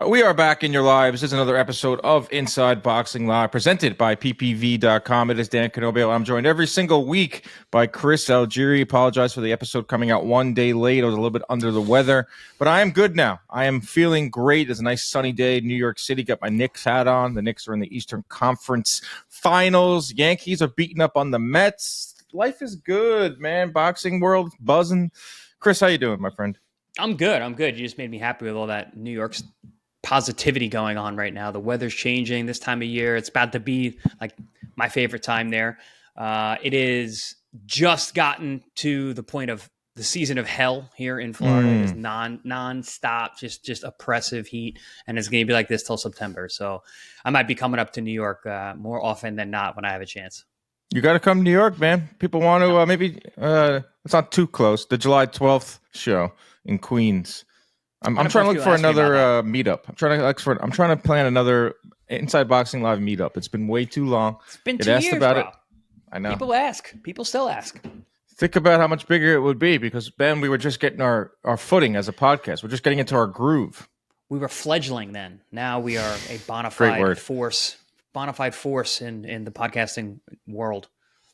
We are back in your lives. This is another episode of Inside Boxing Live, presented by ppv.com. It is Dan Canobio. I'm joined every single week by Chris Algieri. Apologize for the episode coming out one day late. I was a little bit under the weather, but I am good now. I am feeling great. It's a nice sunny day in New York City. Got my Knicks hat on. The Knicks are in the Eastern Conference Finals. Yankees are beating up on the Mets. Life is good, man. Boxing world buzzing. Chris, how you doing, my friend? I'm good. You just made me happy with all that New York's positivity going on right now. The weather's changing this time of year. It's about to be like my favorite time there. It is just gotten to the point of the season of hell here in Florida. It is non-stop, just oppressive heat, and it's going to be like this till September. So I might be coming up to New York more often than not when I have a chance. You got to come to New York, man. People want to maybe it's not too close. The July 12th show in Queens. I'm trying to look for another meetup. I'm trying to plan another Inside Boxing Live meetup. It's been way too long. It's been 2 years, about bro. it. I know. People ask. People still ask. Think about how much bigger it would be because, Ben, we were just getting our footing as a podcast. We're just getting into our groove. We were fledgling then. Now we are a bona fide force in the podcasting world.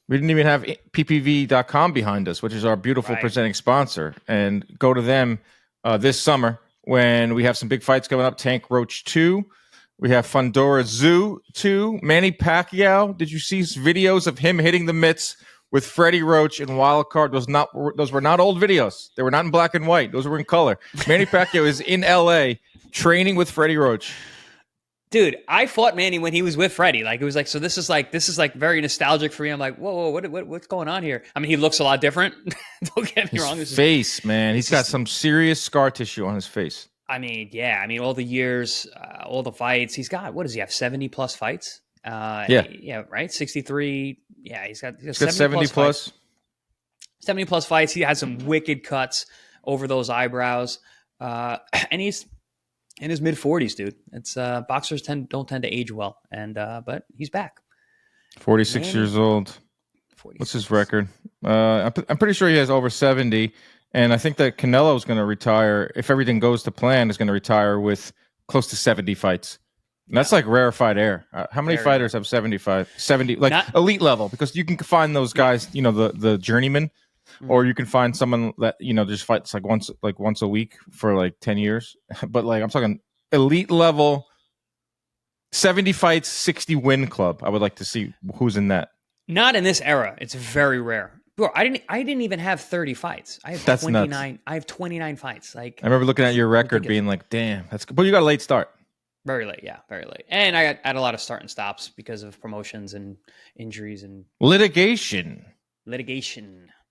We didn't even have ppv.com behind us, which is our beautiful presenting sponsor. And go to them this summer when we have some big fights coming up. Tank Roach 2. We have Fundora Zoo 2. Manny Pacquiao. Did you see videos of him hitting the mitts with Freddie Roach in Wild Card? Those were not old videos. They were not in black and white. Those were in color. Manny Pacquiao is in L.A. training with Freddie Roach. Dude, I fought Manny when he was with Freddie. Like it was like, so this is like very nostalgic for me. I'm like, whoa, what's going on here? I mean, he looks a lot different. Don't get me wrong. His face, man. He's got some serious scar tissue on his face. I mean, yeah. I mean, all the years, all the fights. He's got, what does he have? 70 plus fights? Yeah, right? 63. Yeah, he's got 70 plus. 70 plus fights. He has some wicked cuts over those eyebrows. And he's in his mid-40s, dude. It's boxers don't tend to age well, and but he's back. 46 years old. 46. What's his record? I'm pretty sure he has over 70, and I think that Canelo is going to retire if everything goes to plan. Is going to retire with close to 70 fights. And that's like rarefied air. How many fighters have 70 elite level? Because you can find those guys, the journeyman. Or you can find someone that just fights like once a week for like 10 years. But like I'm talking elite level, 70 fights, 60 win club. I would like to see who's in that. Not in this era. It's very rare. Bro, I didn't even have 30 fights. I have 29. Nuts. I have 29 fights. Like I remember looking at your record being like, damn, that's good. But you got a late start. Very late, yeah, very late. And I had a lot of start and stops because of promotions and injuries and litigation.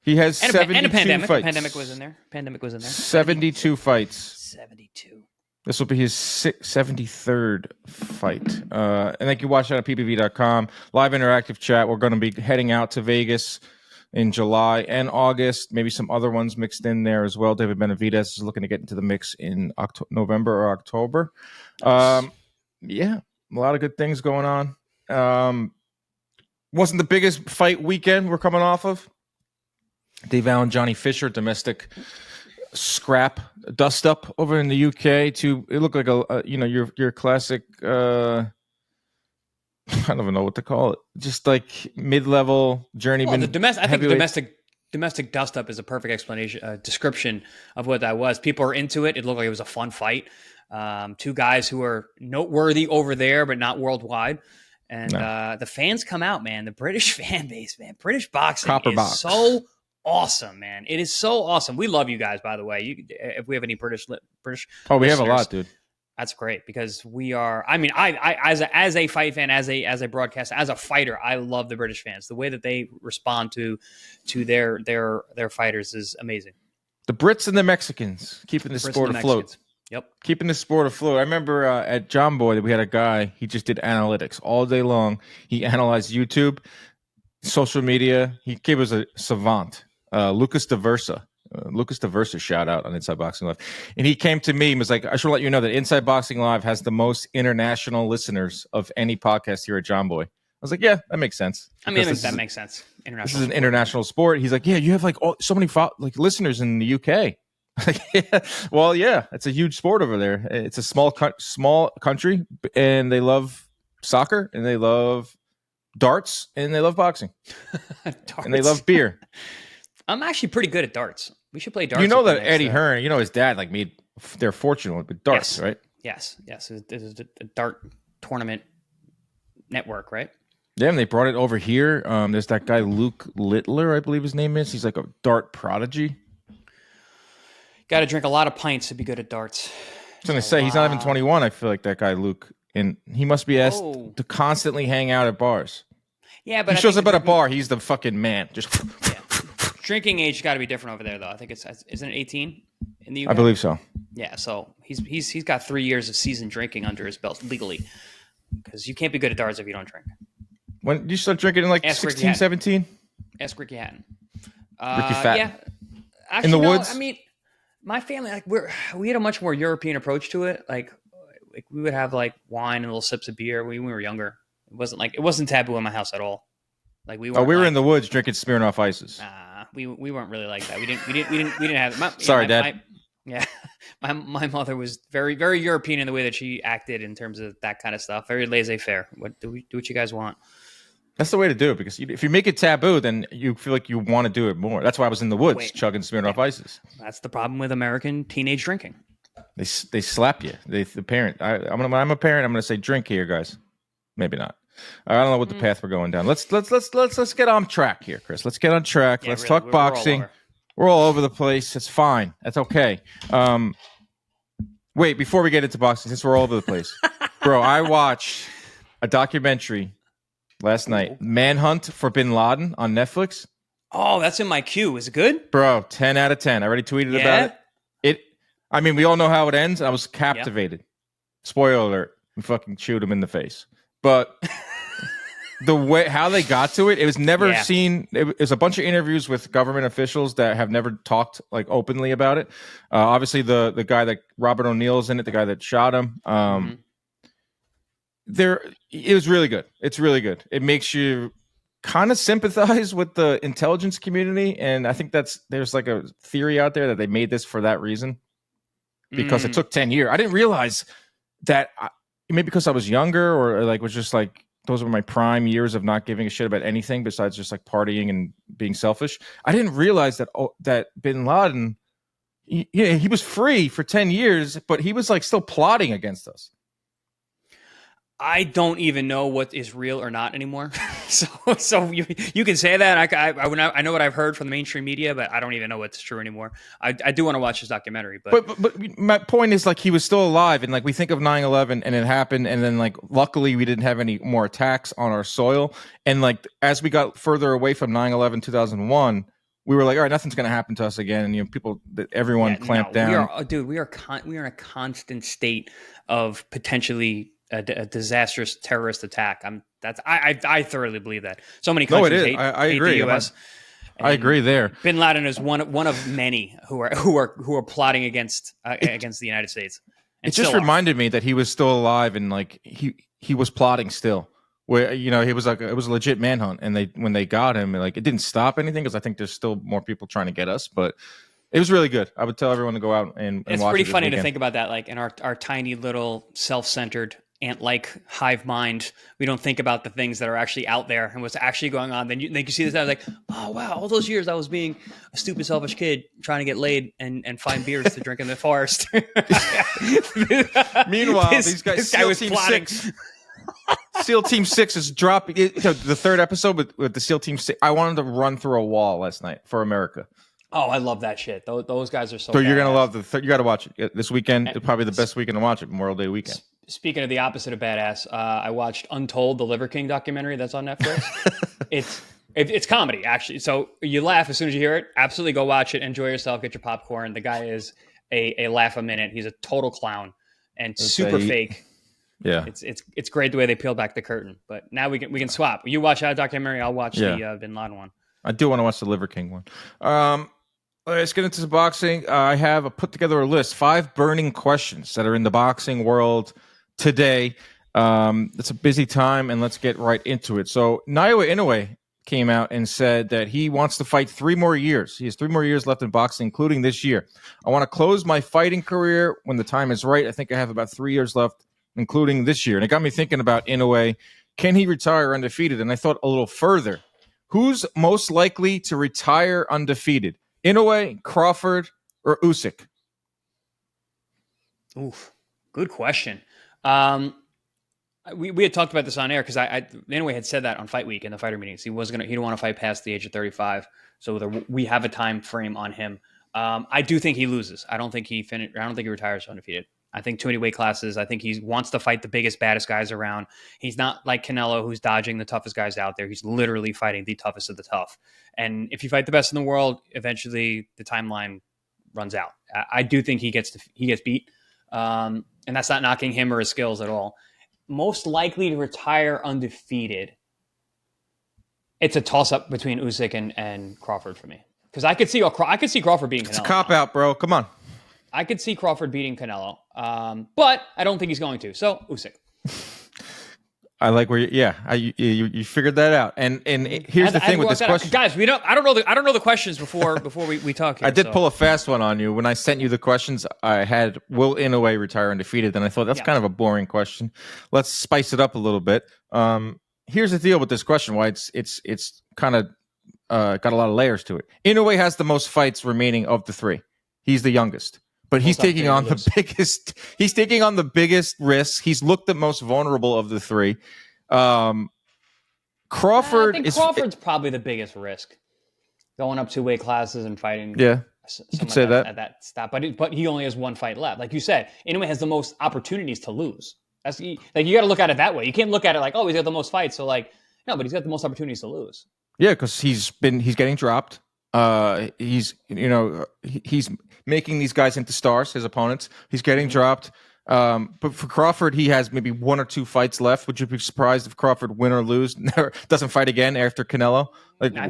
He has 72 a pandemic. fights. Pandemic was in there. 72 fights. 72. This will be his 73rd fight. And then you can watch that at ppv.com. Live interactive chat. We're going to be heading out to Vegas in July and August. Maybe some other ones mixed in there as well. David Benavidez is looking to get into the mix in November or October. Nice. Yeah, a lot of good things going on. Wasn't the biggest fight weekend we're coming off of. Dave Allen, Johnny Fisher, domestic scrap dust up over in the UK. It looked like your classic. I don't even know what to call it. Just like mid-level journeyman. Well, I think domestic dust up is a perfect explanation, description of what that was. People are into it. It looked like it was a fun fight. Two guys who are noteworthy over there, but not worldwide. And the fans come out, man. The British fan base, man. British boxing is so awesome, man. It is so awesome. We love you guys, by the way. If we have any British oh, we have a lot, dude. That's great because we are. I mean, I as a fight fan, as a broadcaster, as a fighter, I love the British fans. The way that they respond to their fighters is amazing. The Brits and the Mexicans keeping the sport afloat. Yep, keeping the sport afloat. I remember at John Boy that we had a guy. He just did analytics all day long. He analyzed YouTube, social media. He gave us a savant. Lucas DeVersa. Lucas DeVersa shout out on Inside Boxing Live. And he came to me and was like, I should let you know that Inside Boxing Live has the most international listeners of any podcast here at John Boy. I was like, yeah, that makes sense. I mean, that makes sense. This is an international sport. He's like, yeah, you have like so many listeners in the UK. Yeah. Well, yeah, it's a huge sport over there. It's a small country, and they love soccer, and they love darts, and they love boxing, and they love beer. I'm actually pretty good at darts. We should play darts. You know that Eddie Hearn, his dad made their fortune with darts, right? Yes. There's a dart tournament network, right? Yeah, and they brought it over here. There's that guy Luke Littler, I believe his name is. He's like a dart prodigy. Got to drink a lot of pints to be good at darts. I was going to say, he's not even 21, I feel like, that guy Luke. And he must be asked to constantly hang out at bars. Yeah, but he shows up at a bar, he's the fucking man. Just drinking age got to be different over there, though. I think isn't it 18 in the UK? I believe so. Yeah, so he's got 3 years of seasoned drinking under his belt legally, because you can't be good at darts if you don't drink. When did you start drinking in like 16, 17? Ask Ricky Hatton. Ricky Fatton. Yeah. Actually, in the woods? I mean, my family, like we had a much more European approach to it. Like we would have like wine and little sips of beer when we were younger. It wasn't taboo in my house at all. Like we were in the woods drinking Smirnoff Ices. We weren't really like that. We didn't have. Sorry, Dad. My mother was very, very European in the way that she acted in terms of that kind of stuff. Very laissez-faire. Do what you guys want. That's the way to do it, because if you make it taboo, then you feel like you want to do it more. That's why I was in the woods chugging Smirnoff Ices. That's the problem with American teenage drinking. They slap you. The parent. I'm a parent. I'm going to say, drink here, guys. Maybe not. I don't know what the path we're going down. Let's get on track here, Chris. Let's get on track. Yeah, let's really, talk boxing. We're all over the place. It's fine. That's okay. Wait, before we get into boxing, since we're all over the place, bro, I watched a documentary last night, Manhunt for Bin Laden on Netflix. Oh, that's in my queue. Is it good? Bro, 10 out of 10. I already tweeted about it. I mean, we all know how it ends. I was captivated. Yep. Spoiler alert. We fucking shoot him in the face. But the way how they got to it, it was never seen. It was a bunch of interviews with government officials that have never talked like openly about it. Obviously, the guy that Robert O'Neill's in it, the guy that shot him. It was really good. It's really good. It makes you kind of sympathize with the intelligence community, and I think there's like a theory out there that they made this for that reason, because it took 10 years. I didn't realize that. Maybe because I was younger, or like was just like those were my prime years of not giving a shit about anything besides just like partying and being selfish. I didn't realize that Bin Laden, he was free for 10 years, but he was like still plotting against us. I don't even know what is real or not anymore. So you can say that. I know what I've heard from the mainstream media, but I don't even know what's true anymore. I do want to watch this documentary, but my point is, like, he was still alive, and like we think of 9/11 and it happened, and then like luckily we didn't have any more attacks on our soil, and like as we got further away from 9/11 2001, we were like, all right, nothing's going to happen to us again, and everyone clamped down. We are in a constant state of potentially a disastrous terrorist attack. I thoroughly believe that. So many countries hate the U.S. I agree there. Bin Laden is one of many who are plotting against the United States. It just reminded me that he was still alive, and like he was plotting still. Where it was a legit manhunt, and when they got him, like it didn't stop anything, because I think there's still more people trying to get us, but. It was really good. I would tell everyone to go out and watch it. It's pretty funny to think about that, like in our tiny little self-centered ant-like hive mind. We don't think about the things that are actually out there and what's actually going on. Then you see this, I was like, oh wow, all those years I was being a stupid, selfish kid trying to get laid and find beers to drink in the forest. Meanwhile, these guys, this guy was plotting. SEAL Team 6 is dropping. The third episode with the SEAL Team 6. I wanted to run through a wall last night for America. Oh, I love that shit. Those guys are so. So you're gonna love you got to watch it this weekend. It's probably the best weekend to watch it. Memorial Day weekend. Speaking of the opposite of badass, I watched Untold, the Liver King documentary that's on Netflix. It's comedy, actually. So you laugh as soon as you hear it. Absolutely, go watch it. Enjoy yourself. Get your popcorn. The guy is a laugh a minute. He's a total clown and super fake. Yeah, it's great the way they peel back the curtain. But now we can swap. You watch that documentary. I'll watch the Bin Laden one. I do want to watch the Liver King one. Let's get into the boxing. I have put together a list, 5 burning questions that are in the boxing world today. It's a busy time, and let's get right into it. So, Inoue came out and said that he wants to fight 3 more years. He has 3 more years left in boxing, including this year. I want to close my fighting career when the time is right. I think I have about 3 years left, including this year. And it got me thinking about Inoue. Can he retire undefeated? And I thought a little further. Who's most likely to retire undefeated? Inoue, Crawford, or Usyk? Oof, good question. We had talked about this on air because Inoue had said that on Fight Week in the fighter meetings. He didn't want to fight past the age of 35. So we have a time frame on him. I do think he loses. I don't think he retires undefeated. I think too many weight classes. I think he wants to fight the biggest, baddest guys around. He's not like Canelo, who's dodging the toughest guys out there. He's literally fighting the toughest of the tough. And if you fight the best in the world, eventually the timeline runs out. I do think he gets beat. And that's not knocking him or his skills at all. Most likely to retire undefeated. It's a toss-up between Usyk and Crawford for me. Because I could see Crawford beating Canelo. It's a cop-out, bro. Come on. I could see Crawford beating Canelo, but I don't think he's going to. So Usyk. I like where you figured that out. And here's the thing with this question, guys. I don't know the questions before we talk here. I did pull a fast one on you when I sent you the questions. I had will Inoue retire undefeated, and I thought that's kind of a boring question. Let's spice it up a little bit. Here's the deal with this question: why it's kind of got a lot of layers to it. Inoue has the most fights remaining of the 3. He's the youngest. But he's taking on the biggest. He's taking on the biggest risks. He's looked the most vulnerable of the 3. Crawford's probably the biggest risk, going up 2 weight classes and fighting. Yeah, you could say that at that stop. But he only has 1 fight left. Like you said, Inoue has the most opportunities to lose. That's you got to look at it that way. You can't look at it like, oh, he's got the most fights. So no, but he's got the most opportunities to lose. Yeah, because he's getting dropped. He's making these guys into stars, his opponents. He's getting dropped. But for Crawford, he has maybe 1 or 2 fights left. Would you be surprised if Crawford win or lose, doesn't fight again after Canelo?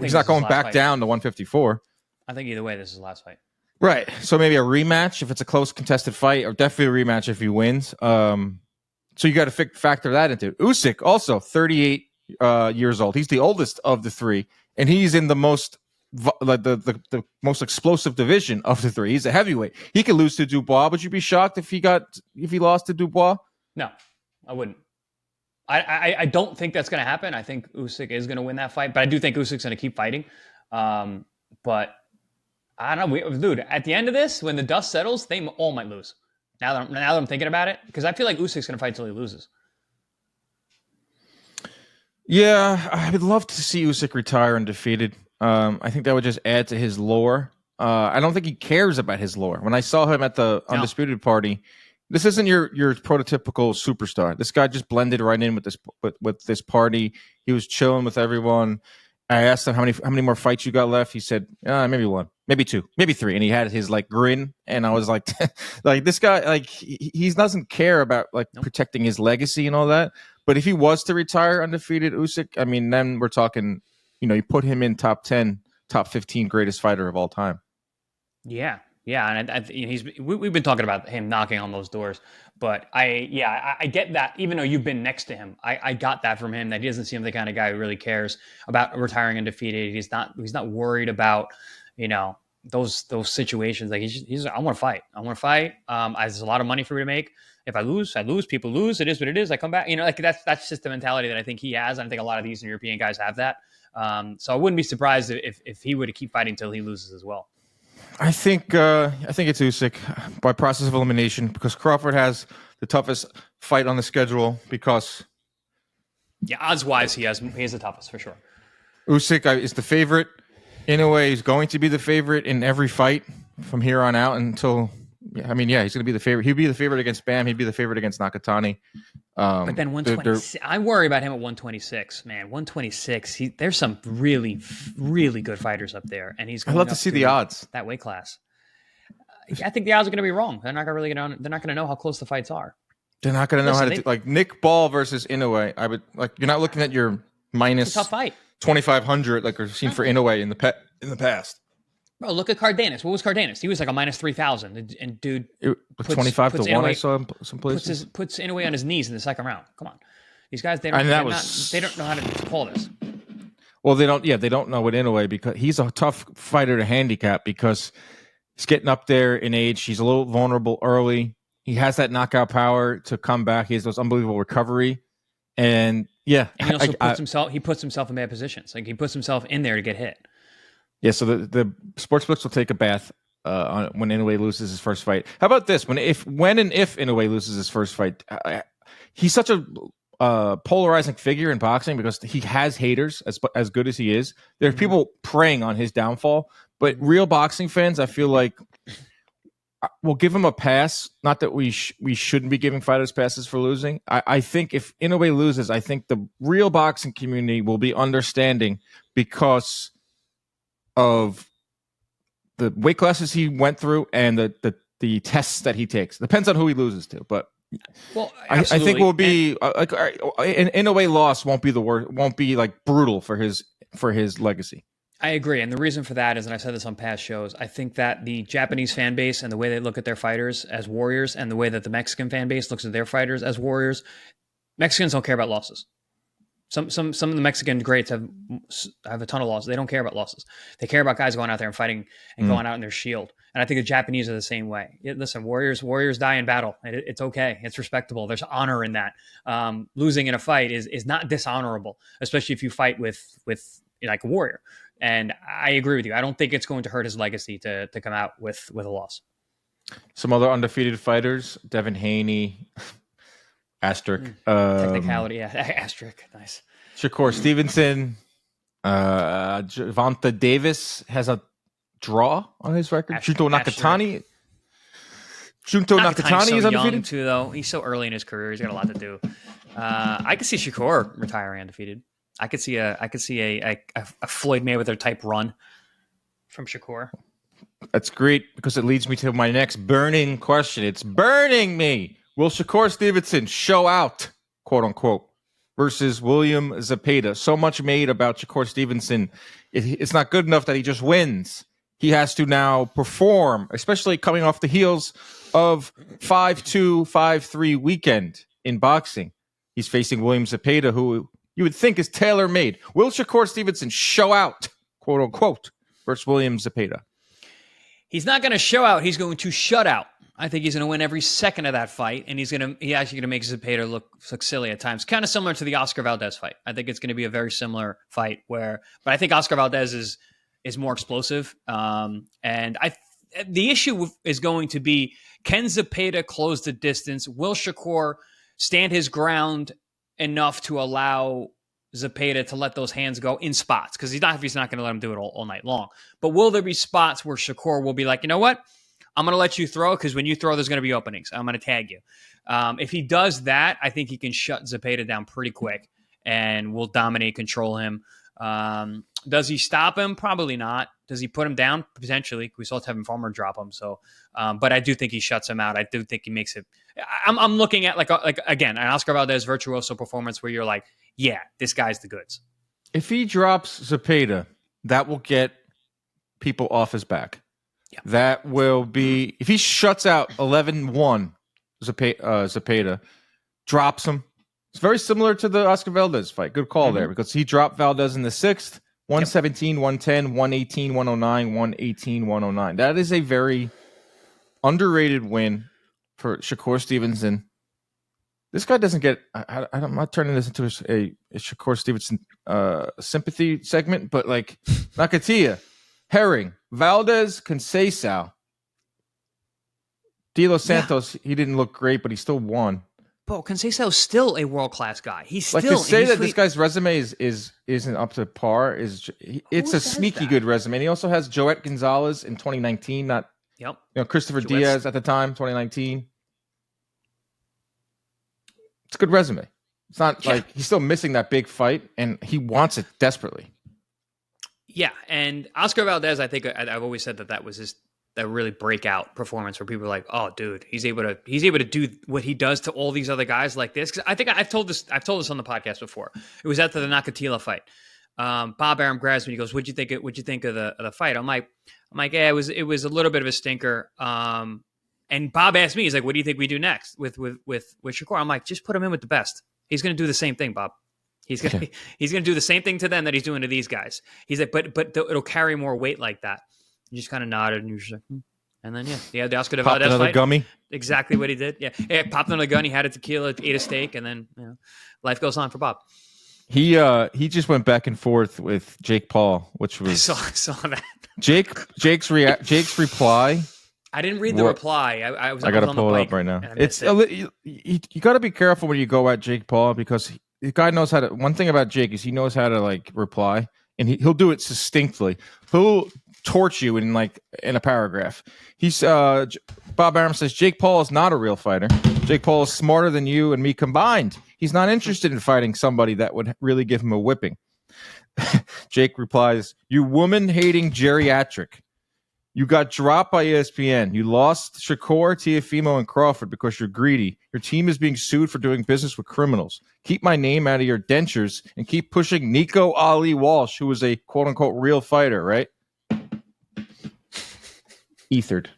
He's not going back down to 154. I think either way, this is the last fight. Right. So maybe a rematch if it's a close contested fight, or definitely a rematch if he wins. So you got to factor that into it. Usyk, also 38 years old. He's the oldest of the 3, and he's in the most the most explosive division of the 3. He's a heavyweight. He could lose to Dubois. Would you be shocked if he lost to Dubois? No, I wouldn't. I don't think that's going to happen. I think Usyk is going to win that fight, but I do think Usyk's going to keep fighting. But I don't know, dude. At the end of this, when the dust settles, they all might lose. Now that I'm thinking about it, because I feel like Usyk's going to fight until he loses. Yeah, I would love to see Usyk retire undefeated. I think that would just add to his lore. I don't think he cares about his lore. When I saw him at the Undisputed party, this isn't your prototypical superstar. This guy just blended right in with this party. He was chilling with everyone. I asked him how many more fights you got left. He said maybe 1, maybe 2, maybe 3, and he had his grin. And I was like, like this guy, he doesn't care about protecting his legacy and all that. But if he was to retire undefeated, Usyk, I mean, then we're talking. You put him in top 10, top 15 greatest fighter of all time. Yeah, and we've been talking about him knocking on those doors, but I get that. Even though you've been next to him, I got that from him, that he doesn't seem the kind of guy who really cares about retiring undefeated. He's not worried about those situations. He's I want to fight. There's a lot of money for me to make. If I lose, people lose. It is what it is. I come back. That's just the mentality that I think he has. I think a lot of these Eastern European guys have that. So I wouldn't be surprised if he were to keep fighting until he loses as well. I think it's Usyk by process of elimination, because Crawford has the toughest fight on the schedule. Because odds wise, he has the toughest for sure. Usyk is the favorite. Inoue is going to be the favorite in every fight from here on out until. He's going to be the favorite. He'd be the favorite against Bam. He'd be the favorite against Nakatani. But then 126, I worry about him at 126, man. 126, there's some really, really good fighters up there, and he's. I'd love to see the odds. That weight class. I think the odds are going to be wrong. They're not going to know how close the fights are. They're not going to know how to do Nick Ball versus Inoue. I would you're not looking at your minus tough fight 2,500 like we've seen for Inoue in the past. Bro, look at Cardenas. What was Cardenas? He was like a minus 3,000. And dude, 25 to 1. I saw him some places. Puts Inoue on his knees in the second round. Come on, these guys they don't know how to call this. Well, they don't. Yeah, they don't know what Inoue because he's a tough fighter to handicap because he's getting up there in age. He's a little vulnerable early. He has that knockout power to come back. He has those unbelievable recovery, and yeah, And he also puts himself in bad positions. Like he puts himself in there to get hit. yeah. So the sports books will take a bath when Inoue loses his first fight. How about this? When and if Inoue loses his first fight, he's such a polarizing figure in boxing because he has haters as good as he is. There are people preying on his downfall, but real boxing fans, I feel like, we'll give him a pass. Not that we shouldn't be giving fighters passes for losing. I think if Inoue loses, I think the real boxing community will be understanding because of the weight classes he went through and the tests that he takes. Depends on who he loses to, but well, I think we'll be in a way loss won't be the worst, won't be like brutal for his legacy. I agree. And the reason for that is, and I've said this on past shows, I think that the Japanese fan base and the way they look at their fighters as warriors and the way that the Mexican fan base looks at their fighters as warriors, Mexicans don't care about losses. Some of the Mexican greats have a ton of losses. They don't care about losses. They care about guys going out there and fighting and going out in their shield. And I think the Japanese are the same way. Listen, warriors die in battle. It's okay. It's respectable. There's honor in that. Losing in a fight is not dishonorable, especially if you fight with like a warrior. And I agree with you. I don't think it's going to hurt his legacy to come out with a loss. Some other undefeated fighters: Devin Haney. Asterisk. Technicality, yeah. Asterisk. Nice. Shakur Stevenson. Javante Davis has a draw on his record. Junto Nakatani is undefeated. Young too, though. He's so early in his career. He's got a lot to do. I could see Shakur retiring undefeated. I could see a Floyd Mayweather type run from Shakur. That's great because it leads me to my next burning question. It's burning me. Will Shakur Stevenson show out, quote unquote, versus William Zepeda? So much made about Shakur Stevenson. It's not good enough that he just wins. He has to now perform, especially coming off the heels of 5-2, 5-3 weekend in boxing. He's facing William Zepeda, who you would think is tailor-made. Will Shakur Stevenson show out, quote unquote, versus William Zepeda? He's not going to show out. He's going to shut out. I think he's going to win every second of that fight, and he's actually going to make Zepeda look silly at times. Kind of similar to the Oscar Valdez fight. I think it's going to be a very similar fight but I think Oscar Valdez is more explosive. And the issue is going to be, can Zepeda close the distance? Will Shakur stand his ground enough to allow Zepeda to let those hands go in spots? Because he's not going to let him do it all night long. But will there be spots where Shakur will be like, you know what? I'm going to let you throw because when you throw, there's going to be openings. I'm going to tag you. If he does that, I think he can shut Zepeda down pretty quick and will dominate, control him. Does he stop him? Probably not. Does he put him down? Potentially. We saw Tevin Farmer drop him. So, but I do think he shuts him out. I do think he makes it. I'm looking at like again, an Oscar Valdez virtuoso performance where you're like, yeah, this guy's the goods. If he drops Zepeda, that will get people off his back. Yeah. That will be, if he shuts out 11-1 Zepeda, drops him. It's very similar to the Oscar Valdez fight. Good call there because he dropped Valdez in the 6th, 117, 110, 118, 109, 118, 109. That is a very underrated win for Shakur Stevenson. This guy doesn't get, I'm not turning this into a Shakur Stevenson sympathy segment, but like Nakatia, Herring, Valdez, Conceição, De Los Santos, he didn't look great, but he still won. But Conceição's still a world-class guy. He's like still, to say that this guy's resume isn't up to par. It's a sneaky good resume. And he also has Joet Gonzalez in 2019, not Christopher Diaz at the time, 2019. It's a good resume. It's not like he's still missing that big fight, and he wants it desperately. Yeah, and Oscar Valdez, I think I've always said that was that really breakout performance where people are like, "Oh, dude, he's able to do what he does to all these other guys like this." Because I think I've told this on the podcast before. It was after the Nakatila fight. Bob Arum grabs me. He goes, "What'd you think of the fight?" I'm like, yeah, it was a little bit of a stinker. And Bob asked me, he's like, "What do you think we do next with Shakur?" I'm like, "Just put him in with the best. He's going to do the same thing, Bob. He's gonna do the same thing to them that he's doing to these guys. He's like, but it'll carry more weight like that. You just kind of nodded and you're just like, and then the Oscar de Popped Valdez another fight. gummy. Exactly what he did. Yeah, popped another gun. He had a tequila, ate a steak, and then life goes on for Bob. He just went back and forth with Jake Paul, which was I saw that. Jake's reply. I didn't read the reply. I got to pull it up right now. You got to be careful when you go at Jake Paul because the guy knows how to. One thing about Jake is he knows how to like reply, and he'll do it succinctly. He'll torch you in a paragraph. He's Bob Arum says Jake Paul is not a real fighter. Jake Paul is smarter than you and me combined. He's not interested in fighting somebody that would really give him a whipping. Jake replies, "You woman-hating geriatric. You got dropped by ESPN. You lost Shakur, Teofimo, and Crawford because you're greedy. Your team is being sued for doing business with criminals. Keep my name out of your dentures and keep pushing Nico Ali Walsh, who is a quote-unquote real fighter," right? Ethered.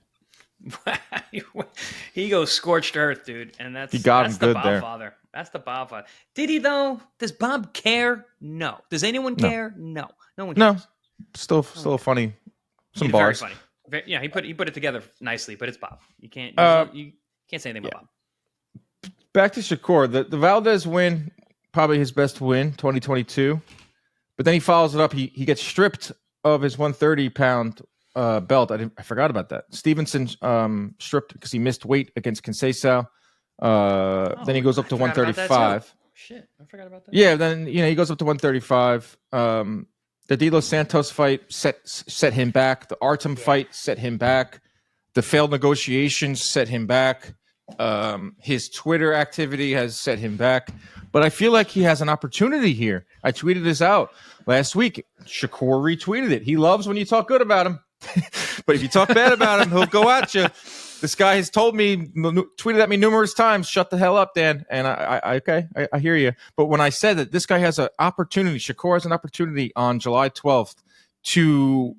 He goes scorched earth, dude. And he got him good Bob there. Father. That's the Bob Father. Did he, though? Does Bob care? No. Does anyone care? No. No one cares. No. Still funny. Some bars. Very funny. Yeah, he put it together nicely, but it's Bob. You can't you can't say anything about Bob. Back to Shakur, the Valdez win, probably his best win, 2022. But then he follows it up. He gets stripped of his 130-pound belt. I forgot about that. Stevenson stripped because he missed weight against Conceição. Then he goes up to 135. Shit, I forgot about that. Yeah, then he goes up to 135. The De Los Santos fight set him back. The Artem fight set him back. The failed negotiations set him back. His Twitter activity has set him back. But I feel like he has an opportunity here. I tweeted this out last week. Shakur retweeted it. He loves when you talk good about him. But if you talk bad about him, he'll go at you. This guy has tweeted at me numerous times, shut the hell up, Dan. And I hear you. But when I said that this guy has an opportunity, Shakur has an opportunity on July 12th to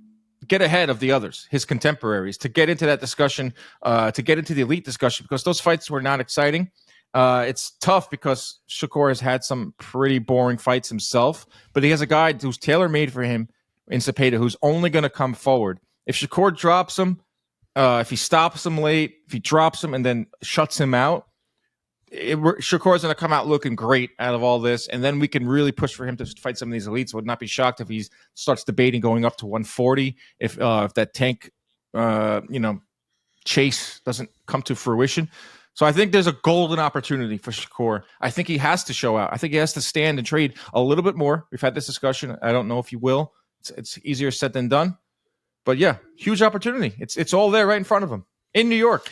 get ahead of the others, his contemporaries, to get into that discussion, to get into the elite discussion, because those fights were not exciting. It's tough because Shakur has had some pretty boring fights himself, but he has a guy who's tailor-made for him in Zededa who's only going to come forward. If Shakur drops him, if he stops him late, if he drops him and then shuts him out, Shakur's going to come out looking great out of all this, and then we can really push for him to fight some of these elites. Would not be shocked if he starts debating going up to 140 if that tank, chase doesn't come to fruition. So I think there's a golden opportunity for Shakur. I think he has to show out. I think he has to stand and trade a little bit more. We've had this discussion. I don't know if he will. It's easier said than done. But yeah, huge opportunity. It's all there right in front of him in New York.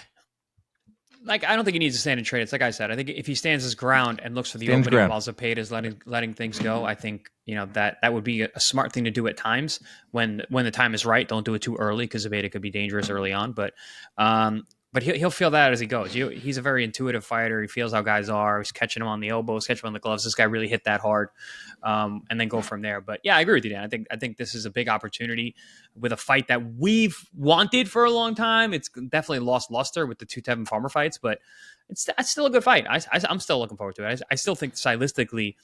I don't think he needs to stand and trade. It's like I said. I think if he stands his ground and looks for the opening while Zededa is letting things go, I think that would be a smart thing to do at times when the time is right. Don't do it too early because Zededa could be dangerous early on. But he'll feel that as he goes. He's a very intuitive fighter. He feels how guys are. He's catching him on the elbows, catching him on the gloves. This guy really hit that hard, and then go from there. But yeah, I agree with you, Dan. I think this is a big opportunity with a fight that we've wanted for a long time. It's definitely lost luster with the two Tevin Farmer fights, but it's still a good fight. I'm still looking forward to it. I still think stylistically,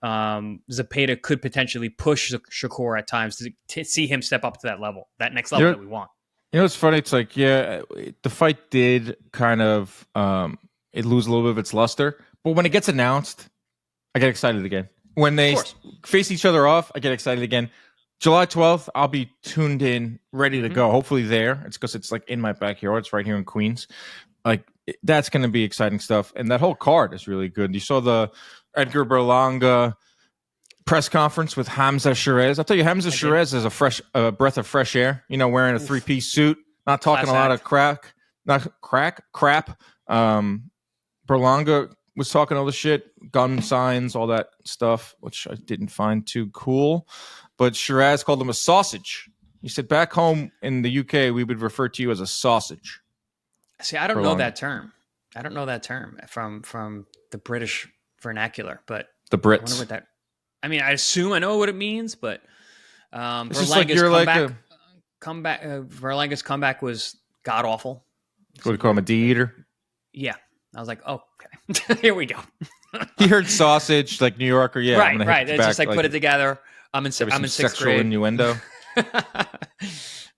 Zededa could potentially push Shakur at times to see him step up to that level, that next level that we want. It's funny. It's like, the fight did kind of it lose a little bit of its luster. But when it gets announced, I get excited again. When they face each other off, I get excited again. July 12th, I'll be tuned in, ready to go. Hopefully there. It's because it's in my backyard. It's right here in Queens. That's going to be exciting stuff. And that whole card is really good. You saw the Edgar Berlanga press conference with Hamza Shirez. I'll tell you, Hamza Shirez is a breath of fresh air. Wearing a three-piece suit, not talking a lot of crap. Berlanga was talking all the shit, gun signs, all that stuff, which I didn't find too cool. But Shiraz called him a sausage. He said, back home in the UK, we would refer to you as a sausage. See, I don't know that term. I don't know that term from the British vernacular, but the Brits. I wonder what that. I mean, I assume I know what it means, but Berlanga's Berlanga's comeback was god awful. What do you call him, a D-eater? Yeah, I was like, oh, okay, here we go. He heard sausage, like New Yorker. Yeah, I'm gonna right. hit you It's back. just like put it together. I'm in there was some sixth sexual grade. innuendo.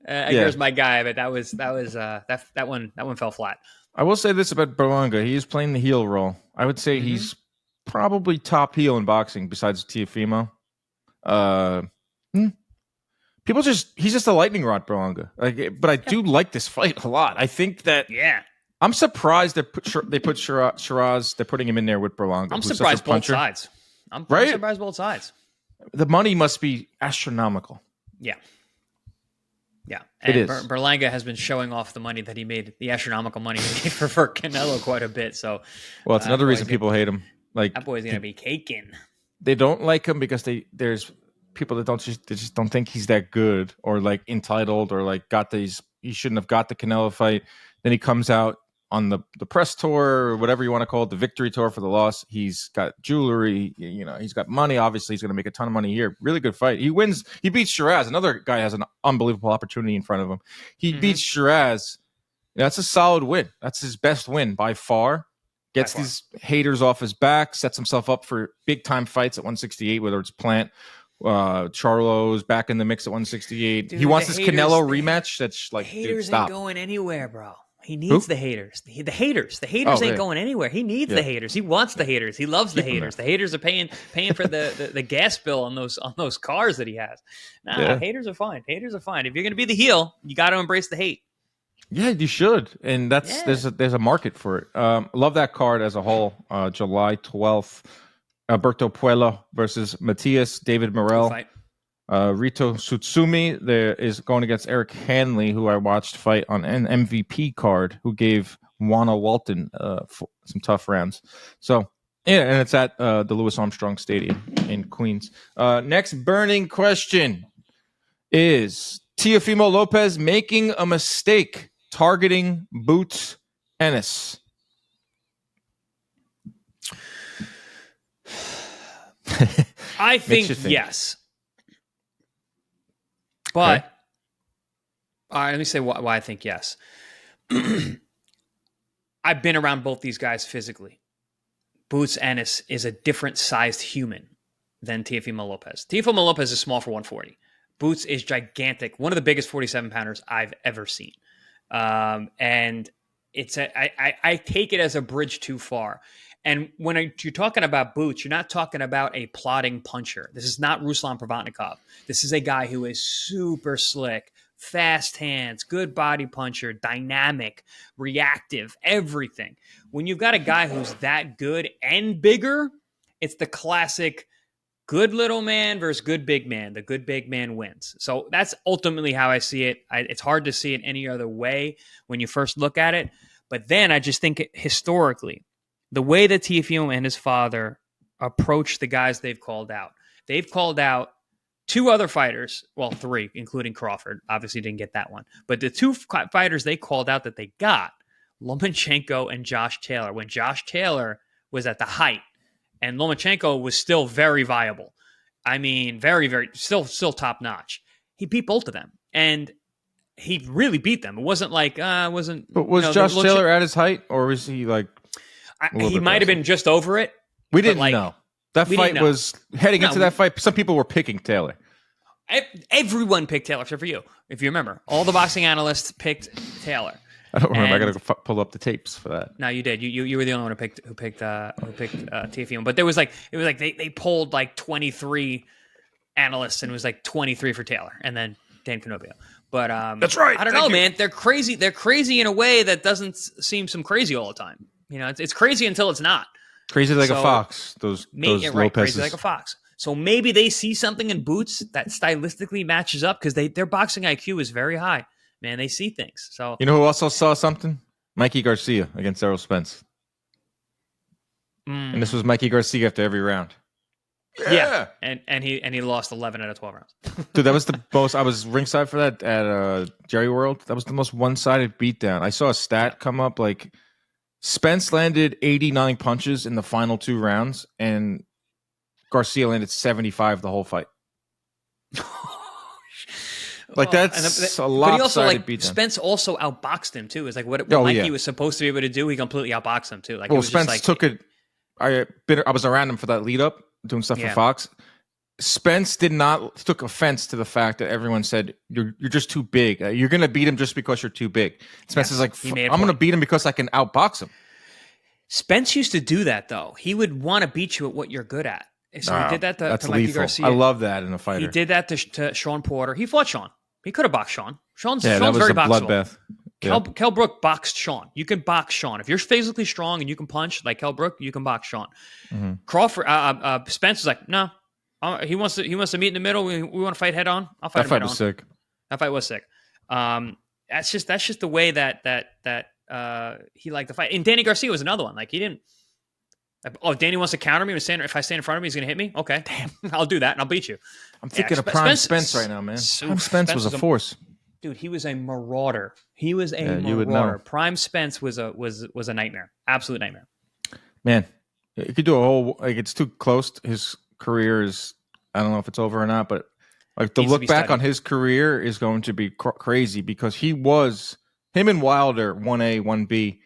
Edgar's my guy, but that one fell flat. I will say this about Berlanga. He is playing the heel role. I would say he's probably top heel in boxing besides Teofimo. Uh, he's just a lightning rod, Berlanga. But I do like this fight a lot. I think that I'm surprised they put Shiraz. They're putting him in there with Berlanga. I'm surprised both sides. I'm surprised both sides. The money must be astronomical. Yeah. And it is. Berlanga has been showing off the money that he made, the astronomical money he made for Canelo quite a bit. So, well, it's another reason people hate him. Like that boy's gonna be caking. They don't like him because there's people that just don't think he's that good or like entitled or like he shouldn't have got the Canelo fight. Then he comes out on the press tour or whatever you want to call it, the victory tour for the loss. He's got jewelry, he's got money. Obviously, he's going to make a ton of money here. Really good fight. He wins. He beats Shiraz. Another guy has an unbelievable opportunity in front of him. He beats Shiraz. That's a solid win. That's his best win by far. Gets these haters off his back, sets himself up for big time fights at 168, whether it's Plant, Charlo's back in the mix at 168. Dude, he wants this Canelo rematch. That's like, haters ain't going anywhere, bro. He needs the haters. The haters ain't going anywhere. He needs the haters. He wants the haters. He loves the haters. The haters are paying for the gas bill on those cars that he has. Haters are fine. Haters are fine. If you're gonna be the heel, you got to embrace the hate. Yeah, you should, and there's a market for it. Love that card as a whole. July 12th, Alberto Puello versus Matias David Morrell. Rito Tsutsumi there is going against Eric Hanley, who I watched fight on an MVP card, who gave Juana Walton some tough rounds. So, and it's at the Louis Armstrong Stadium in Queens. Next burning question is Teofimo Lopez making a mistake targeting Boots Ennis? I think yes. But all right, let me say why I think yes. I've been around both these guys physically. Boots Ennis is a different sized human than Teofimo Lopez. Teofimo Lopez is small for 140. Boots is gigantic, one of the biggest 47-pounders I've ever seen. And I take it as a bridge too far. And when you're talking about Boots, you're not talking about a plodding puncher. This is not Ruslan Provatnikov. This is a guy who is super slick, fast hands, good body puncher, dynamic, reactive, everything. When you've got a guy who's that good and bigger, it's the classic good little man versus good big man. The good big man wins. So that's ultimately how I see it. It's hard to see it any other way when you first look at it. But then I just think historically, the way that Teofimo and his father approach the guys they've called out two other fighters, well, three, including Crawford. Obviously didn't get that one. But the two fighters they called out that they got, Lomachenko and Josh Taylor, when Josh Taylor was at the height and Lomachenko was still very viable. I mean, very, very, still top notch. He beat both of them. And he really beat them. It wasn't like, But was Josh Taylor at his height, or was he like... He might have been just over it. We didn't know. That fight was heading into that fight. Some people were picking Taylor. Everyone picked Taylor except for you, if you remember. All the boxing analysts picked Taylor. I don't remember. I got to pull up the tapes for that. No, you did. You were the only one who picked Teofimo. But it was like they polled like 23 analysts and it was like 23 for Taylor and then Dan Canobio. But that's right. I don't know, man. They're crazy. They're crazy in a way that doesn't seem some crazy all the time. It's crazy until it's not. Crazy like a fox. Those Lopez's. Crazy like a fox. So maybe they see something in Boots that stylistically matches up because their boxing IQ is very high. Man, they see things. So you know who also saw something? Mikey Garcia against Errol Spence. And this was Mikey Garcia after every round. Yeah. And he lost 11 out of 12 rounds. Dude, that was the most. I was ringside for that at Jerry World. That was the most one-sided beatdown. I saw a stat come up like Spence landed 89 punches in the final 2 rounds, and Garcia landed 75 the whole fight. Like that's a lopsided beatdown. Spence also outboxed him too. It's like what Mikey was supposed to be able to do. He completely outboxed him too. Like Spence took it. I was around him for that lead up, doing stuff for Fox. Spence took offense to the fact that everyone said you're just too big. You're going to beat him just because you're too big. Spence is like, I'm going to beat him because I can outbox him. Spence used to do that though. He would want to beat you at what you're good at. So he did that to Mikey Garcia. I love that in a fighter. He did that to Sean Porter. He fought Sean. He could have boxed Sean. Sean's that was very a boxable. bloodbath. Kell Brook boxed Sean. You can box Sean. If you're physically strong and you can punch like Kell Brook, you can box Sean. Mm-hmm. Crawford, Spence was like, no. He wants to meet in the middle. We want to fight head on. I'll fight him head on. That fight was sick. That's just the way that he liked to fight. And Danny Garcia was another one. Like he didn't. Oh, Danny wants to counter me. If I stand in front of him, he's going to hit me. Okay, damn, I'll do that and I'll beat you. I'm thinking of Prime Spence right now, man. Prime Spence was a force. Dude, he was a marauder. He was a marauder. You would know. Prime Spence was a nightmare. Absolute nightmare. Man, you could do a whole it's too close. His career is, I don't know if it's over or not, but like the look back on his career is going to be crazy because him and Wilder 1A 1B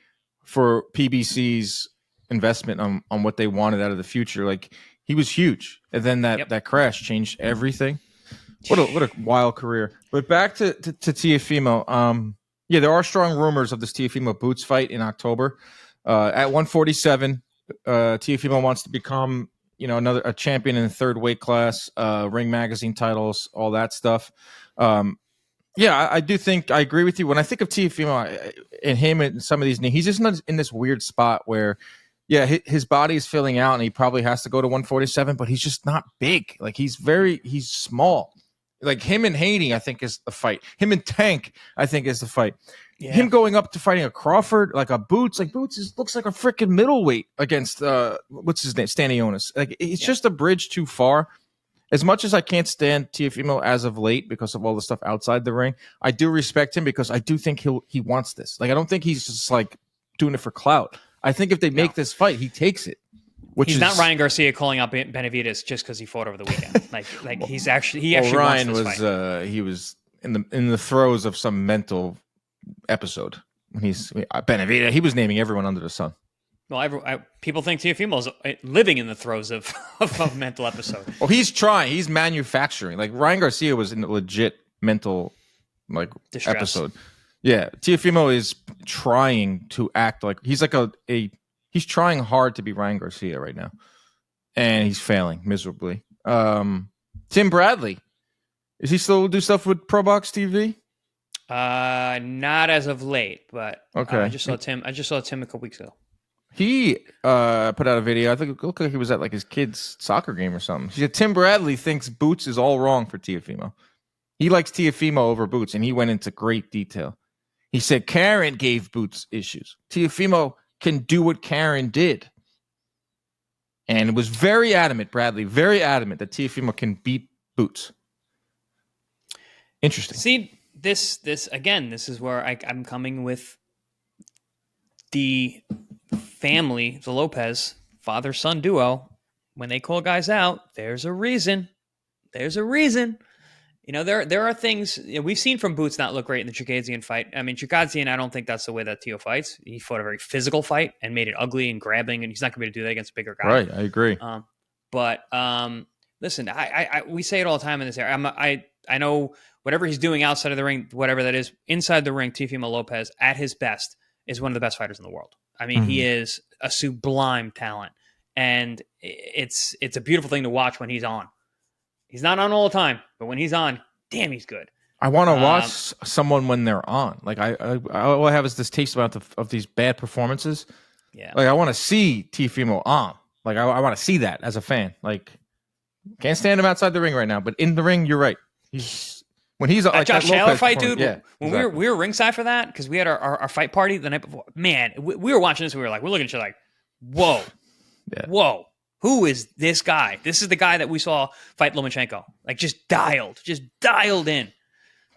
for PBC's investment on what they wanted out of the future. Like he was huge, and then that crash changed everything. What a wild career. But back to Teofimo. There are strong rumors of this Teofimo Boots fight in October. At 147, Teofimo wants to become a champion in the third weight class, Ring Magazine titles, all that stuff. I do think I agree with you. When I think of Teofimo and him and some of these, he's just not in this weird spot where, his body is filling out and he probably has to go to 147, but he's just not big. Like he's small. Like him and Haney, I think is the fight. Him and Tank, I think is the fight. Yeah. Him going up to fighting a Crawford, like a Boots, looks like a freaking middleweight against what's his name, Stanionis. Like it's just a bridge too far. As much as I can't stand Teofimo as of late because of all the stuff outside the ring, I do respect him because I do think he wants this. Like I don't think he's just like doing it for clout. I think if they make this fight, he takes it. He's not Ryan Garcia calling out Benavidez just because he fought over the weekend. like he actually Ryan wants this fight. He was in the throes of some mental episode when Benavidez. He was naming everyone under the sun. Well, people think Teofimo's living in the throes of a mental episode. Well, he's trying. He's manufacturing. Like Ryan Garcia was in a legit mental distress episode. Yeah, Teofimo is trying to act like he's like he's trying hard to be Ryan Garcia right now, and he's failing miserably. Tim Bradley, is he still do stuff with Pro Box TV? Not as of late, but okay. I just saw Tim a couple weeks ago. He put out a video. I think it looked like he was at like his kid's soccer game or something. He said Tim Bradley thinks Boots is all wrong for Teofimo. He likes Teofimo over Boots, and he went into great detail. He said Karen gave Boots issues. Teofimo can do what Karen did. And it was very adamant, Bradley, very adamant that Teofimo can beat Boots. Interesting. See, this is where I'm coming with the family, the Lopez father-son duo. When they call guys out, there's a reason. There's a reason. There are things we've seen from Boots not look great in the Chukadzian fight. I mean, Chukadzian, I don't think that's the way that Teo fights. He fought a very physical fight and made it ugly and grabbing, and he's not going to be able to do that against a bigger guy. Right, I agree. But listen, we say it all the time in this area. I know whatever he's doing outside of the ring, whatever that is, inside the ring, Teofimo Lopez at his best is one of the best fighters in the world. I mean, he is a sublime talent, and it's a beautiful thing to watch when he's on. He's not on all the time, but when he's on, damn, he's good. I want to watch someone when they're on. Like all I have is this taste of these bad performances. Yeah. Like I want to see Teofimo on. Like I want to see that as a fan. Like can't stand him outside the ring right now, but in the ring, you're right. When he's that Josh Taylor fight, dude. Yeah, when we were ringside for that because we had our fight party the night before. Man, we were watching this. We were looking at each other like, whoa, whoa. Who is this guy? This is the guy that we saw fight Lomachenko. Like just dialed in.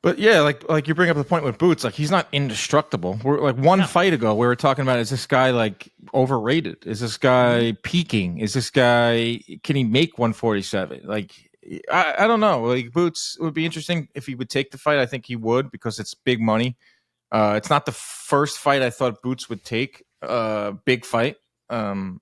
But yeah, like you bring up the point with Boots, like he's not indestructible. We're like fight ago, we were talking about, is this guy like overrated? Is this guy peaking? Is this guy, can he make 147? Like, I don't know. Like Boots would be interesting if he would take the fight. I think he would because it's big money. It's not the first fight I thought Boots would take. Big fight.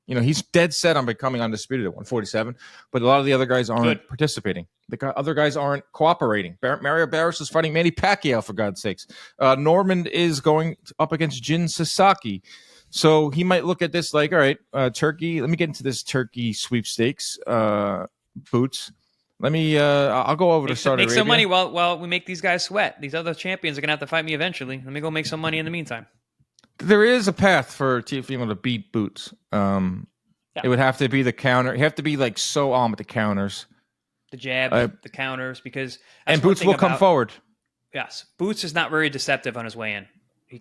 He's dead set on becoming undisputed at 147, but a lot of the other guys aren't participating. Other guys aren't cooperating. Mario Barris is fighting Manny Pacquiao, for God's sakes. Norman is going up against Jin Sasaki. So he might look at this like, all right, Turkey, let me get into this Turkey sweepstakes, Boots. I'll go over to Saudi Arabia. Make some money while we make these guys sweat. These other champions are going to have to fight me eventually. Let me go make some money in the meantime. There is a path for Teofimo to beat Boots. It would have to be the counter. You have to be like so on with the counters. The jab, the counters, because... And Boots will come forward. Yes. Boots is not very deceptive on his way in. He's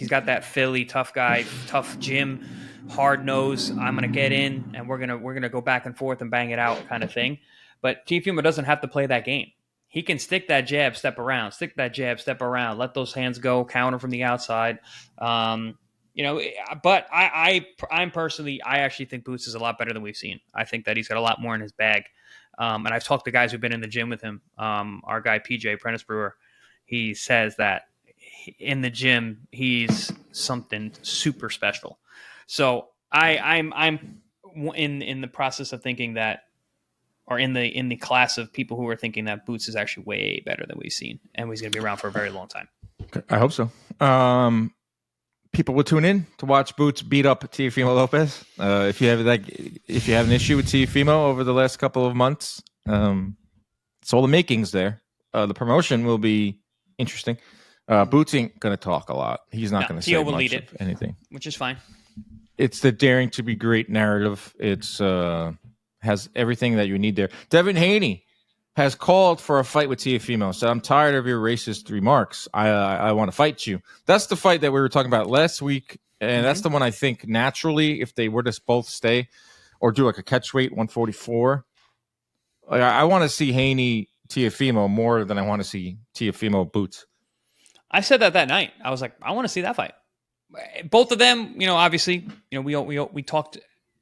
got that Philly tough guy, tough gym, hard nose. I'm gonna get in and we're gonna go back and forth and bang it out kind of thing. But Teofimo doesn't have to play that game. He can stick that jab, step around, let those hands go, counter from the outside. But I'm personally, I actually think Boots is a lot better than we've seen. I think that he's got a lot more in his bag. And I've talked to guys who've been in the gym with him. Our guy PJ Prentice Brewer, he says that in the gym he's something super special. So I'm in the process of thinking that, or in the class of people who are thinking that Boots is actually way better than we've seen, and he's going to be around for a very long time. I hope so. People will tune in to watch Boots beat up Teofimo Lopez. If you have an issue with Teofimo over the last couple of months, it's all the makings there. The promotion will be interesting. Boots ain't going to talk a lot. He's not going to say much of anything, which is fine. It's the daring to be great narrative. It's has everything that you need there. Devin Haney has called for a fight with Teofimo. Said, I'm tired of your racist remarks. I want to fight you. That's the fight that we were talking about last week. And that's the one I think naturally, if they were to both stay or do like a catchweight 144, I want to see Haney Teofimo more than I want to see Teofimo Boots. I said that night. I was like, I want to see that fight. Both of them, obviously, we talked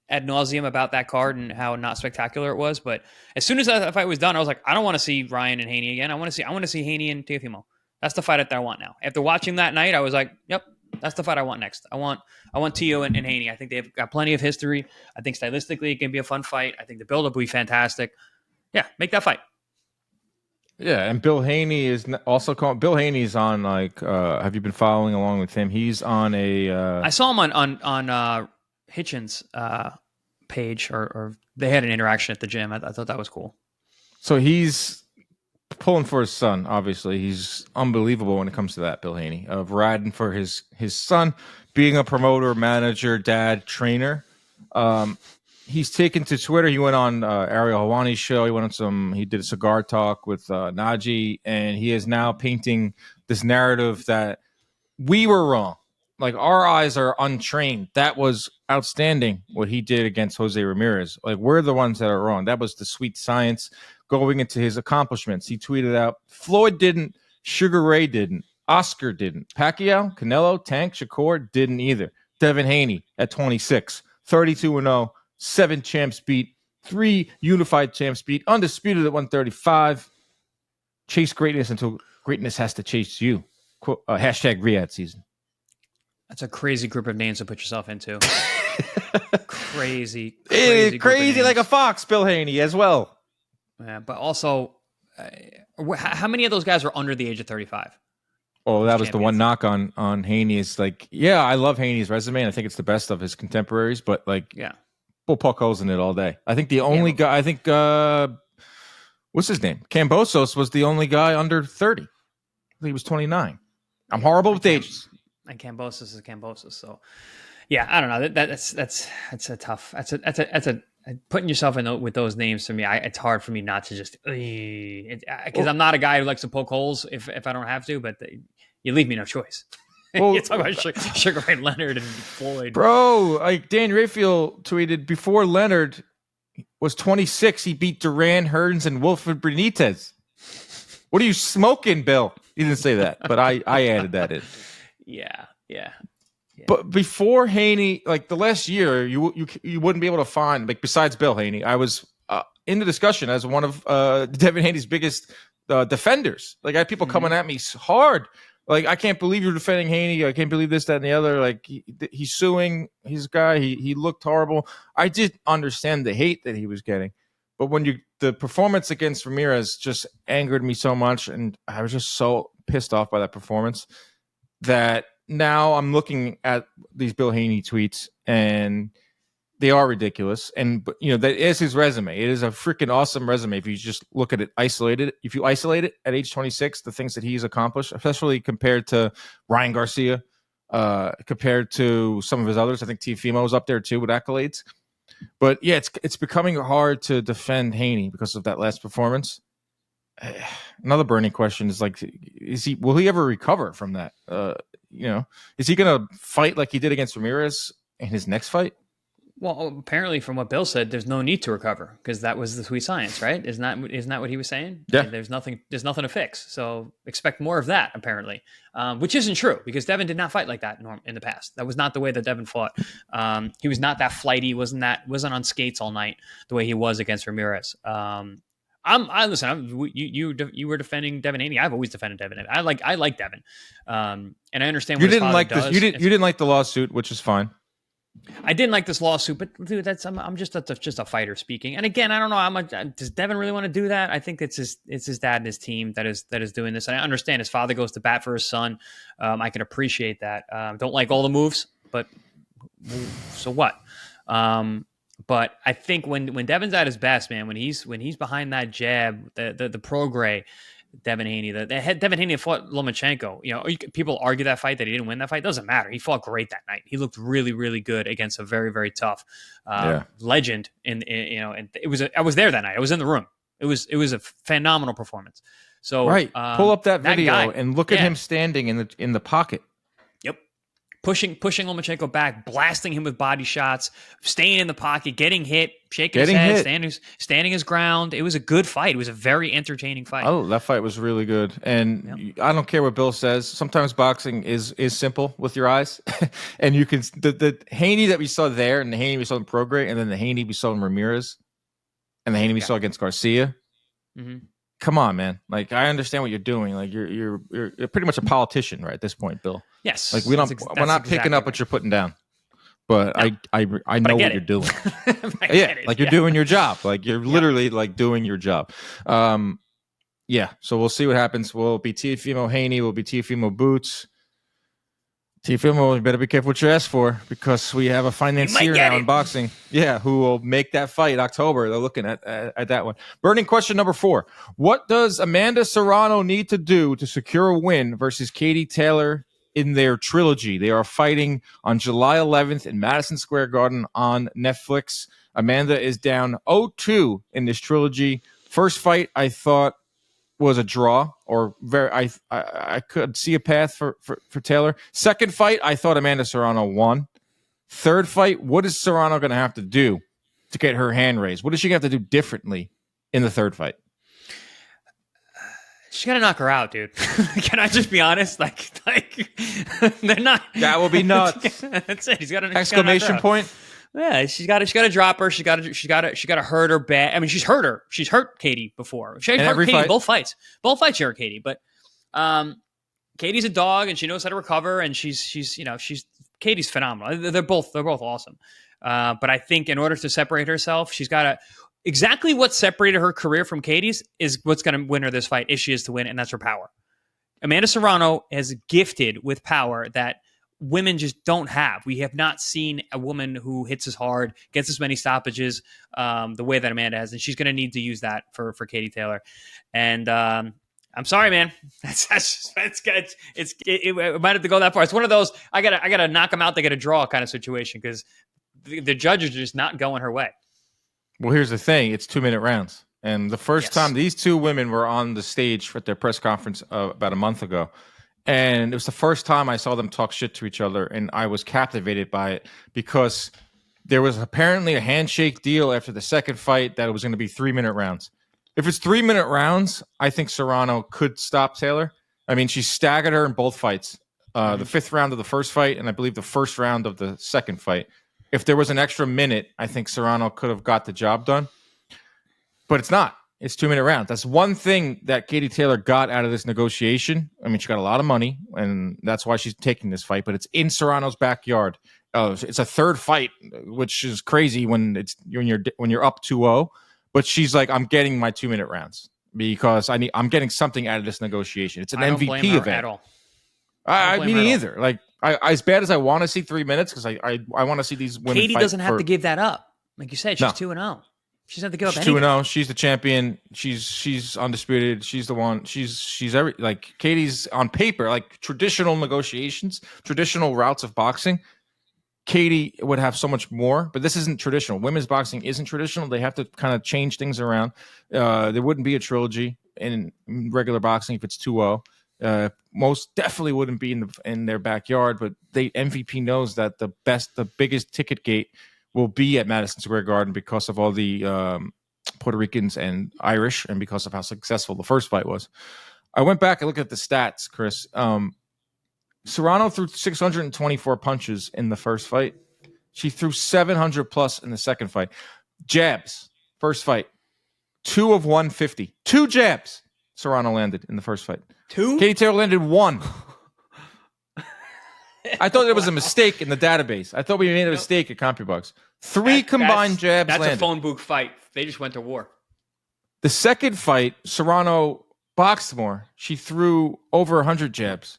ad nauseum about that card and how not spectacular it was. But as soon as that fight was done, I was like, I don't want to see Ryan and Haney again. I want to see Haney and Teofimo. That's the fight that I want now. After watching that night, I was like, yep, that's the fight I want next. I want Teo and Haney. I think they've got plenty of history. I think stylistically it can be a fun fight. I think the build-up will be fantastic. Yeah, make that fight. Yeah, and Bill Haney is also called. Bill Haney's on have you been following along with him? He's on a. I saw him on Hitchens' page, or they had an interaction at the gym. I thought that was cool. So he's pulling for his son. Obviously, he's unbelievable when it comes to that. Bill Haney of riding for his son, being a promoter, manager, dad, trainer. He's taken to Twitter. He went on Ariel Helwani's show. He did a cigar talk with Najee, and he is now painting this narrative that we were wrong. Like, our eyes are untrained. That was outstanding what he did against Jose Ramirez. Like, we're the ones that are wrong. That was the sweet science going into his accomplishments. He tweeted out, Floyd didn't, Sugar Ray didn't, Oscar didn't, Pacquiao, Canelo, Tank, Shakur didn't either. Devin Haney at 26, 32-0. 7 champs beat, 3 unified champs beat, undisputed at 135. Chase greatness until greatness has to chase you. Hashtag Riyadh season. That's a crazy group of names to put yourself into. crazy like a fox, Bill Haney as well. Yeah, but also, how many of those guys are under the age of 35? Oh, that was the one knock on Haney. Is like, yeah, I love Haney's resume, and I think it's the best of his contemporaries. But like, yeah. We'll poke holes in it all day. I think the only guy, what's his name? Kambosos was the only guy under 30. He was 29. I'm horrible with ages. And Kambosos is Kambosos. So, yeah, I don't know. That's a tough. That's a putting yourself in with those names for me. It's hard for me not to just because I'm not a guy who likes to poke holes if I don't have to. But you leave me no choice. Well, you talk about Sugar Ray Leonard and Floyd. Bro, like Dan Raphael tweeted, before Leonard was 26, he beat Duran, Hearns, and Wilfred Benitez. What are you smoking, Bill? He didn't say that, but I added that in. Yeah. But before Haney, like the last year, you wouldn't be able to find, like besides Bill Haney, I was in the discussion as one of Devin Haney's biggest defenders. Like I had people coming at me hard Like, I can't believe you're defending Haney. I can't believe this, that, and the other. Like, he's suing his guy. He looked horrible. I did understand the hate that he was getting. But when the performance against Ramirez just angered me so much, and I was just so pissed off by that performance that now I'm looking at these Bill Haney tweets, and they are ridiculous. And that is his resume. It is a freaking awesome resume if you just look at it isolated. If you isolate it at age 26, the things that he's accomplished, especially compared to Ryan Garcia, compared to some of his others. I think Teofimo is up there too with accolades. But yeah, it's becoming hard to defend Haney because of that last performance. Another burning question is like, will he ever recover from that? Is he going to fight like he did against Ramirez in his next fight? Well, apparently, from what Bill said, there's no need to recover because that was the sweet science, right? Isn't that what he was saying? Yeah. There's nothing to fix. So expect more of that, apparently, which isn't true because Devin did not fight like that in the past. That was not the way that Devin fought. He was not that flighty. Wasn't on skates all night the way he was against Ramirez. You were defending Devin Haney. I've always defended Devin. I like Devin, and I understand what you his didn't father like does. this. You didn't like the lawsuit, which is fine. I didn't like this lawsuit, but dude, I'm just a fighter speaking. And again, I don't know does Devin really want to do that? I think it's his dad and his team that is doing this. And I understand his father goes to bat for his son. I can appreciate that. Don't like all the moves, but so what? But I think when Devin's at his best, man, when he's behind that jab, the progre, Devin Haney, Devin Haney fought Lomachenko. People argue that fight that he didn't win that fight. It doesn't matter. He fought great that night. He looked really, really good against a very, very tough legend. And I was there that night. I was in the room. It was a phenomenal performance. So pull up that video guy, and look at him standing in the pocket. Pushing Lomachenko back, blasting him with body shots, staying in the pocket, getting hit, shaking his head, standing his ground. It was a good fight. It was a very entertaining fight. Oh, that fight was really good. And I don't care what Bill says. Sometimes boxing is simple with your eyes. And you can the Haney that we saw there, and the Haney we saw in Prograis, and then the Haney we saw in Ramirez, and the Haney we saw against Garcia. Mm-hmm. Come on, man. Like, I understand what you're doing. Like, you're pretty much a politician right at this point, Bill. Yes. Like, we're not picking up what you're putting down. But no. I know what you're doing. You're doing your job. Like, you're literally like doing your job. So we'll see what happens. Will it be Teofimo Haney? Will it be Teofimo Boots? Teofimo, you better be careful what you ask for because we have a financier now in boxing. Yeah, who will make that fight in October. They're looking at that one. Burning question number 4. What does Amanda Serrano need to do to secure a win versus Katie Taylor in their trilogy? They are fighting on July 11th in Madison Square Garden on Netflix. Amanda is down 0-2 in this trilogy. First fight, I thought, was a draw, or I could see a path for Taylor. Second fight, I thought Amanda Serrano won. Third fight, what is Serrano going to have to do to get her hand raised? What does she have to do differently in the third fight? She's got to knock her out, dude. Can I just be honest? Like they're not. That will be nuts. That's it. He's got an exclamation point. Yeah, she's got to drop her. She got to hurt her bad. I mean, she's hurt her. She's hurt Katie before. She hurt Katie fight. Both fights. She hurt Katie. But Katie's a dog, and she knows how to recover. And she's Katie's phenomenal. They're both awesome. But I think in order to separate herself, she's got to exactly what separated her career from Katie's is what's going to win her this fight if she is to win, and that's her power. Amanda Serrano is gifted with power that women just don't have. We have not seen a woman who hits as hard, gets as many stoppages the way that Amanda has, and she's going to need to use that for Katie Taylor. And I'm sorry, man. It might have to go that far. It's one of those I gotta knock them out. They got to draw kind of situation because the judges are just not going her way. Well, here's the thing: it's 2-minute rounds, and the first time these two women were on the stage at their press conference about a month ago. And it was the first time I saw them talk shit to each other, and I was captivated by it because there was apparently a handshake deal after the second fight that it was going to be 3-minute rounds. If it's 3-minute rounds, I think Serrano could stop Taylor. I mean, she staggered her in both fights. The 5th round of the first fight, and I believe the first round of the second fight. If there was an extra minute, I think Serrano could have got the job done. But it's not. It's 2-minute rounds. That's one thing that Katie Taylor got out of this negotiation. I mean, she got a lot of money, and that's why she's taking this fight. But it's in Serrano's backyard. It's a third fight, which is crazy when you're up 2-0. But she's like, I'm getting my 2-minute rounds because I'm getting something out of this negotiation. It's an MVP event at all. Me neither. Like, as bad as I want to see 3 minutes, because I want to see these women. Katie doesn't have to give that up. Like you said, she's 2-0. She doesn't have to give up anything. 2-0. She's the champion. She's undisputed. She's the one. She's every, like, Katie's on paper, like traditional negotiations, traditional routes of boxing. Katie would have so much more, but this isn't traditional. Women's boxing isn't traditional. They have to kind of change things around. There wouldn't be a trilogy in regular boxing if it's 2-0. Most definitely wouldn't be in their backyard, but MVP knows that the biggest ticket gate will be at Madison Square Garden because of all the Puerto Ricans and Irish, and because of how successful the first fight was. I went back and looked at the stats, Chris. Serrano threw 624 punches in the first fight. She threw 700 plus in the second fight. Jabs, first fight, 2 of 150. 2 jabs Serrano landed in the first fight. 2? Katie Taylor landed 1. I thought there was a mistake in the database. I thought we made a mistake at CompuBox. 3 combined jabs landed. That's a phone booth fight. They just went to war. The second fight, Serrano boxed more. She threw over 100 jabs.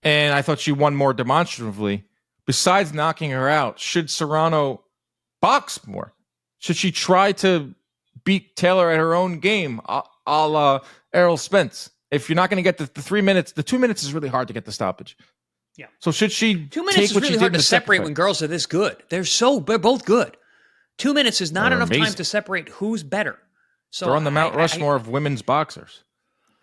And I thought she won more demonstratively. Besides knocking her out, should Serrano box more? Should she try to beat Taylor at her own game, a la Errol Spence? If you're not going to get the 3 minutes, the 2 minutes is really hard to get the stoppage. Yeah. So should she 2 minutes is really hard to separate when girls are this good. They're both good. 2 minutes is not enough time to separate who's better. So they're on the Mount Rushmore of women's boxers.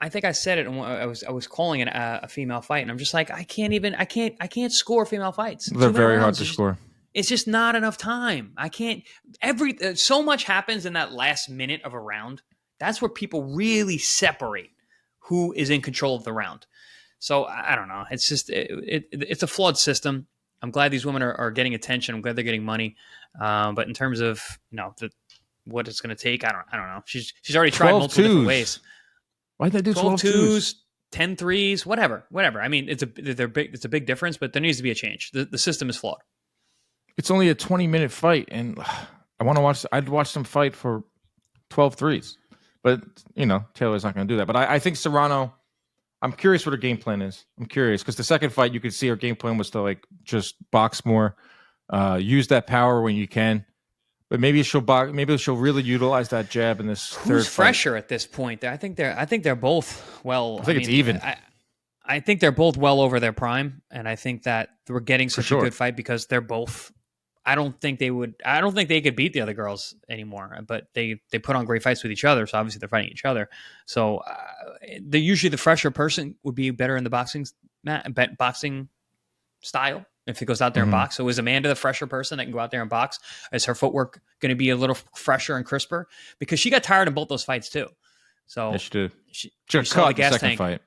I think I said it when I was calling it a female fight, and I'm just like, I can't score female fights. They're very hard to score. It's just not enough time. I can't. So much happens in that last minute of a round. That's where people really separate who is in control of the round. So I don't know. It's just it's a flawed system. I'm glad these women are getting attention. I'm glad they're getting money. But in terms of what it's going to take, I don't know. She's already tried multiple different ways. Why'd they do 12 twos, 10 threes, whatever. I mean, it's a big difference, but there needs to be a change. The system is flawed. It's only a 20-minute fight, and I'd watch them fight for 12 threes. But, Taylor's not going to do that. But I think Serrano, I'm curious what her game plan is. I'm curious, because the second fight, you could see her game plan was to, like, just box more, use that power when you can. But maybe she'll really utilize that jab in this third fight. Who's fresher at this point? I think they're both well. It's even. I think they're both well over their prime, and I think that we're getting such a good fight because they're both. I don't think they could beat the other girls anymore. But they put on great fights with each other, so obviously they're fighting each other. So usually the fresher person would be better in the boxing style. If it goes out there and box. So is Amanda the fresher person that can go out there and box? Is her footwork going to be a little fresher and crisper? Because she got tired in both those fights too. So she did. She cut the second fight.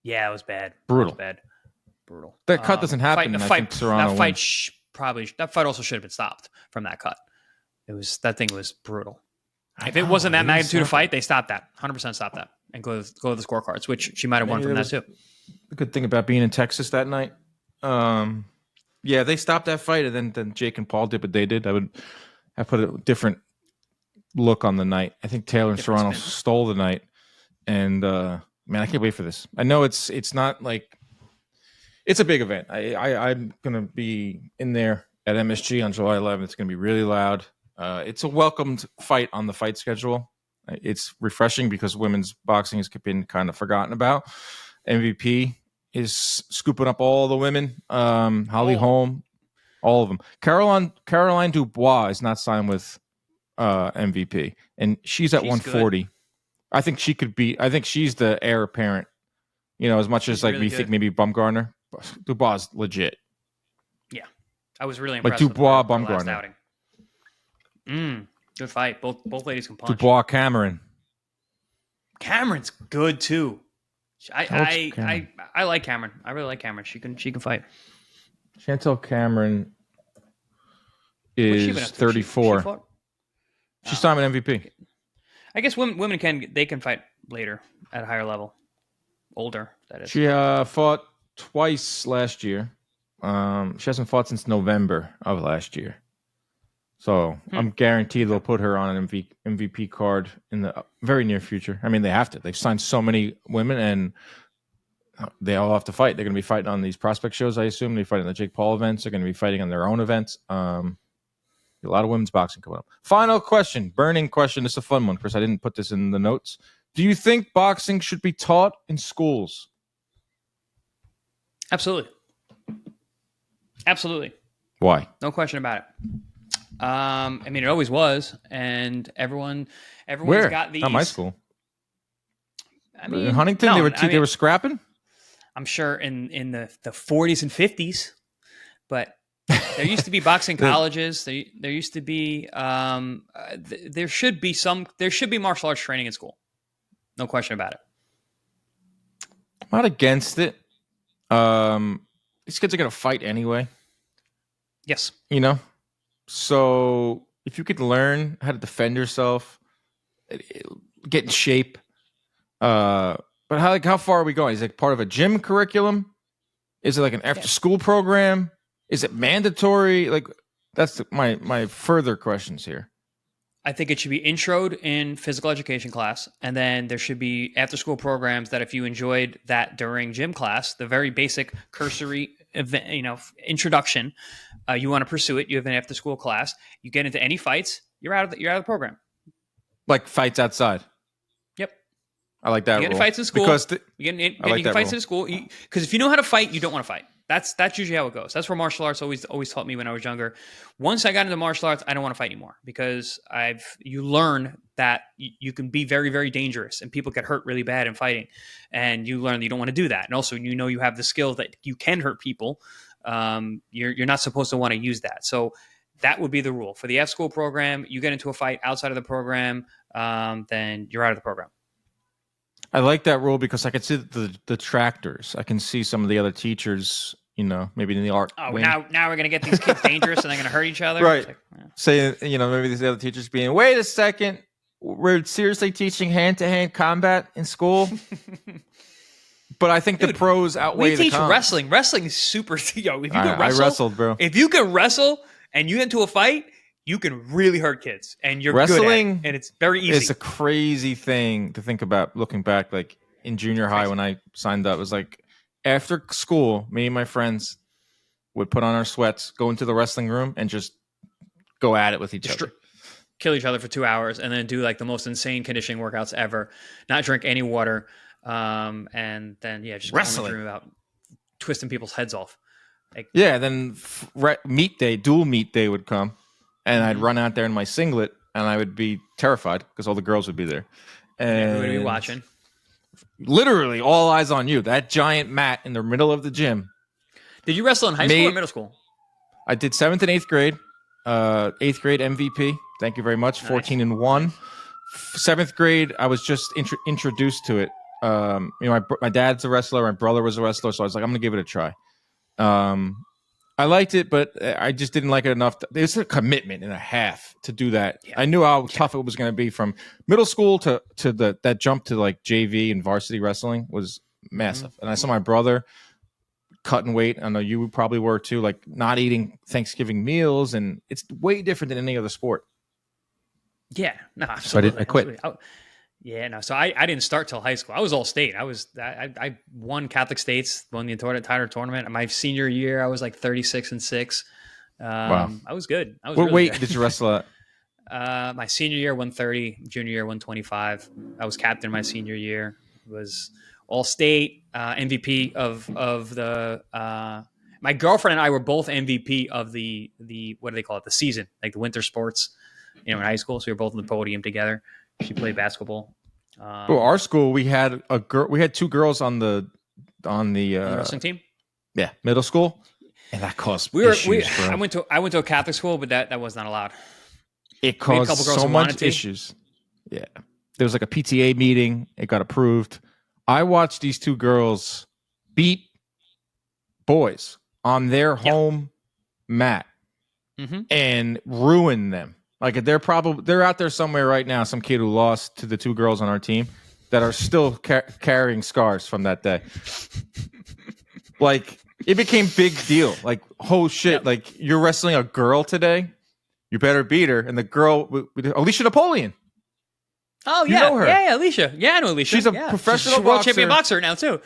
Yeah, it was bad. Brutal. Brutal. That cut doesn't happen. That fight also should have been stopped from that cut. That thing was brutal. If it wasn't that magnitude of fight, they stopped that. 100% stop that and go to the scorecards, which she might have won from that too. The good thing about being in Texas that night. Yeah, they stopped that fight, and then Jake and Paul did what they did. I put a different look on the night. I think Taylor and Serrano stole the night, and man, I can't wait for this. I know it's not like it's a big event. I'm gonna be in there at MSG on July 11th. It's gonna be really loud. It's a welcomed fight on the fight schedule. It's refreshing because women's boxing has been kind of forgotten about. MVP is scooping up all the women. Holly Holm, all of them. Caroline Dubois is not signed with MVP, and she's at 140. Good. I think she could be. I think she's the heir apparent. As much as like really we think maybe Bumgarner, Dubois is legit. Yeah, I was really impressed. Like Dubois, with Bumgarner. Good fight. Both ladies can punch. Dubois, Cameron's good too. I like Cameron. I really like Cameron. She can fight. Chantel Cameron is 34. She's signed with MVP. I guess women can fight later at a higher level, older. That is. She fought twice last year. She hasn't fought since November of last year. So I'm guaranteed they'll put her on an MVP card in the very near future. I mean, they have to. They've signed so many women, and they all have to fight. They're going to be fighting on these prospect shows, I assume. They fight on the Jake Paul events. They're going to be fighting on their own events. A lot of women's boxing coming up. Final question, burning question. This is a fun one, Chris. I didn't put this in the notes. Do you think boxing should be taught in schools? Absolutely. Absolutely. Why? No question about it. I mean, it always was, and everyone's Where? got these. Not my school. I mean, in Huntington, no, they were scrapping. I'm sure in the 40s and 50s, but there used to be boxing colleges. There used to be there should be martial arts training in school. No question about it. I'm not against it. These kids are going to fight anyway. Yes. You know? So if you could learn how to defend yourself, get in shape. But how far are we going? Is it part of a gym curriculum? Is it like an after-school program? Is it mandatory? Like, that's my further questions here. I think it should be introed in physical education class, and then there should be after-school programs that if you enjoyed that during gym class, the very basic cursory event, introduction, you want to pursue it. You have an after-school class. You get into any fights, you're out of the program. Like fights outside. Yep. I like that. You get in fights in school. Because you get fights in school. Because if you know how to fight, you don't want to fight. That's usually how it goes. That's where martial arts always taught me when I was younger. Once I got into martial arts, I don't want to fight anymore because you learn that you can be very, very dangerous and people get hurt really bad in fighting, and you learn that you don't want to do that. And also, you have the skills that you can hurt people. You're not supposed to want to use that. So that would be the rule for the F-school program. You get into a fight outside of the program, then you're out of the program. I like that rule because I can see the detractors. I can see some of the other teachers, maybe in the art. Oh, wing. now we're going to get these kids dangerous and they're going to hurt each other. Right. Like, Saying, maybe these other teachers being, wait a second, we're seriously teaching hand-to-hand combat in school? But I think the pros outweigh the cons. We teach wrestling. Wrestling is super. If you can wrestle, I wrestled, bro. If you can wrestle and you get into a fight, you can really hurt kids, and you're wrestling good at it, and it's very easy. It's a crazy thing to think about. Looking back, like in junior high when I signed up, it was like after school, me and my friends would put on our sweats, go into the wrestling room, and just go at it with each other. Kill each other for 2 hours, and then do like the most insane conditioning workouts ever. Not drink any water, and then just wrestling about twisting people's heads off. Then dual meet day would come. And I'd run out there in my singlet, and I would be terrified because all the girls would be there. And everybody would be watching. Literally, all eyes on you. That giant mat in the middle of the gym. Did you wrestle in high school or middle school? I did 7th and 8th grade. 8th grade MVP. Thank you very much. Nice. 14-1. 7th grade, I was just introduced to it. My dad's a wrestler. My brother was a wrestler, so I was like, I'm going to give it a try. I liked it, but I just didn't like it enough. It's a commitment and a half to do that. Yeah. I knew how tough it was going to be from middle school to that jump to like JV and varsity wrestling was massive. Mm-hmm. And I saw my brother cutting weight. I know you probably were too, like not eating Thanksgiving meals, and it's way different than any other sport. Yeah, no, absolutely. So I quit. So I didn't start till high school. I was all state. I won Catholic States, won the entire tournament. My senior year, I was like 36-6. Wow. I was good. What really weight did you wrestle at? My senior year, 130. Junior year, 125. I was captain my senior year. Was all state, MVP of the. My girlfriend and I were both MVP of the what do they call it? The season, like the winter sports, in high school. So we were both on the podium together. She played basketball. Our school, we had a girl. We had 2 girls on the wrestling team. Yeah, middle school, and that caused issues. Bro. I went to a Catholic school, but that was not allowed. It caused so much issues. Yeah, there was like a PTA meeting. It got approved. I watched these 2 girls beat boys on their home mat and ruin them. Like they're out there somewhere right now. Some kid who lost to the two girls on our team that are still carrying scars from that day. Like it became big deal. Like oh shit! Yep. Like you're wrestling a girl today. You better beat her. And the girl, Alicia Napoleon. Oh you yeah, know her. Yeah, Alicia. Yeah, I know Alicia. She's a She's professional a world boxer. champion boxer now too.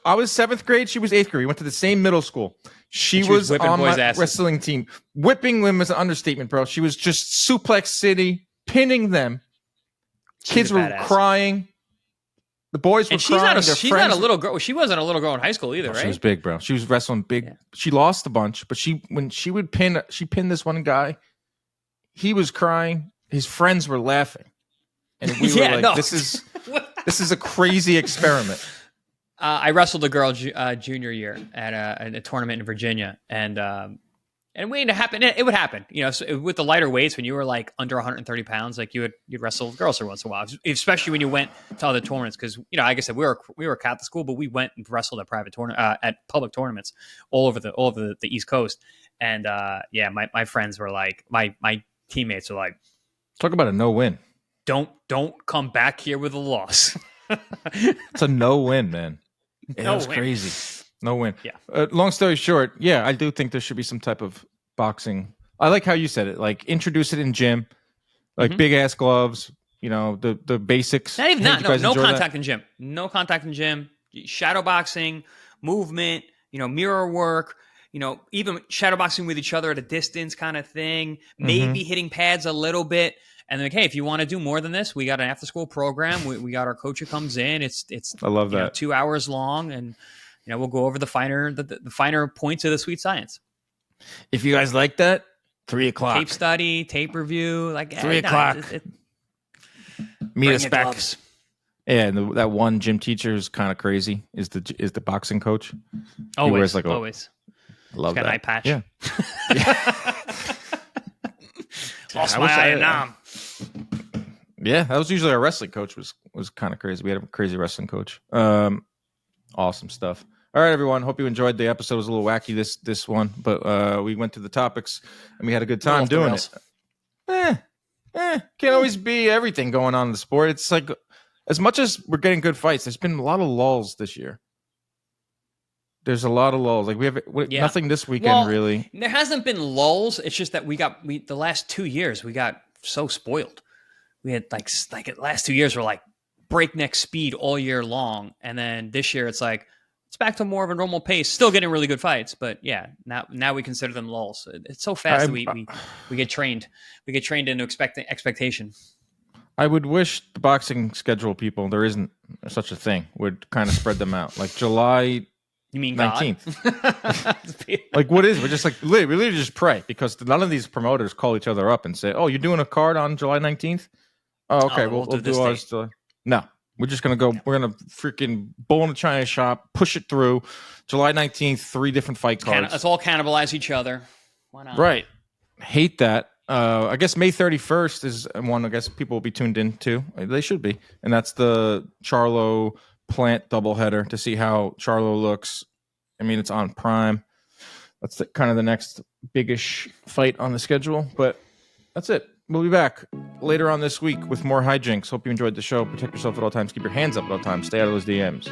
I was 7th grade. She was 8th grade. We went to the same middle school. She was on my wrestling team. Whipping them is an understatement, bro. She was just suplex city, pinning them. Kids were crying. The boys were crying. She's not a little girl. She wasn't a little girl in high school either, right? She was big, bro. She was wrestling big. Yeah. She lost a bunch, but she pinned this one guy. He was crying. His friends were laughing. And we were like, this is a crazy experiment. I wrestled a girl junior year at a tournament in Virginia, and waiting to happen. It would happen, so with the lighter weights, when you were like under 130 pounds, like you'd wrestle girls every once in a while, especially when you went to other tournaments. Because like I said, we were a Catholic school, but we went and wrestled at private at public tournaments all over the East Coast. And my friends were like, my teammates were like, talk about a no-win. Don't come back here with a loss. It's a no-win, man. That was crazy. No win. Yeah. Long story short, I do think there should be some type of boxing. I like how you said it. Like introduce it in gym, like big ass gloves. The basics. No contact in gym. No contact in gym. Shadow boxing, movement. Mirror work. Even shadow boxing with each other at a distance, kind of thing. Maybe hitting pads a little bit. And then, hey, if you want to do more than this, we got an after-school program. We got our coach who comes in. It's I love that 2 hours long, and we'll go over the finer points of the sweet science. If you guys like that, 3:00 tape study, tape review, like 3:00. Meet us back. Gloves. Yeah, and that one gym teacher who's kind of crazy is the boxing coach. Always, he wears always. Love He's got that an eye patch. Yeah. Lost my eye in Nam. Yeah, that was usually our wrestling coach. Was kind of crazy. We had a crazy wrestling coach. Awesome stuff. All right, everyone. Hope you enjoyed the episode. It was a little wacky this one, but we went through the topics and we had a good time doing it. Can't always be everything going on in the sport. It's like as much as we're getting good fights, there's been a lot of lulls this year. There's a lot of lulls. Like we have nothing this weekend really. There hasn't been lulls. It's just that the last 2 years we got so spoiled. We had like the last 2 years were like breakneck speed all year long, and then this year it's like it's back to more of a normal pace. Still getting really good fights, but now we consider them lulls. It's so fast that we get trained. We get trained into expectation. I would wish the boxing schedule people, there isn't such a thing, would kind of spread them out. Like July. You mean 19th? Like what is it? We're just like we literally just pray because none of these promoters call each other up and say, "Oh, you're doing a card on July 19th? Oh, okay, we'll do ours." No, we're just gonna go. We're gonna freaking bull in a china shop, push it through. July 19th, 3 different fight cards. Let's all cannibalize each other. Why not? Right. Hate that. I guess May 31st is one. I guess people will be tuned in to. They should be, and that's the Charlo Plant doubleheader to see how Charlo looks. I mean, it's on Prime. That's kind of the next biggish fight on the schedule, but that's it. We'll be back later on this week with more hijinks. Hope you enjoyed the show. Protect yourself at all times. Keep your hands up at all times. Stay out of those DMs.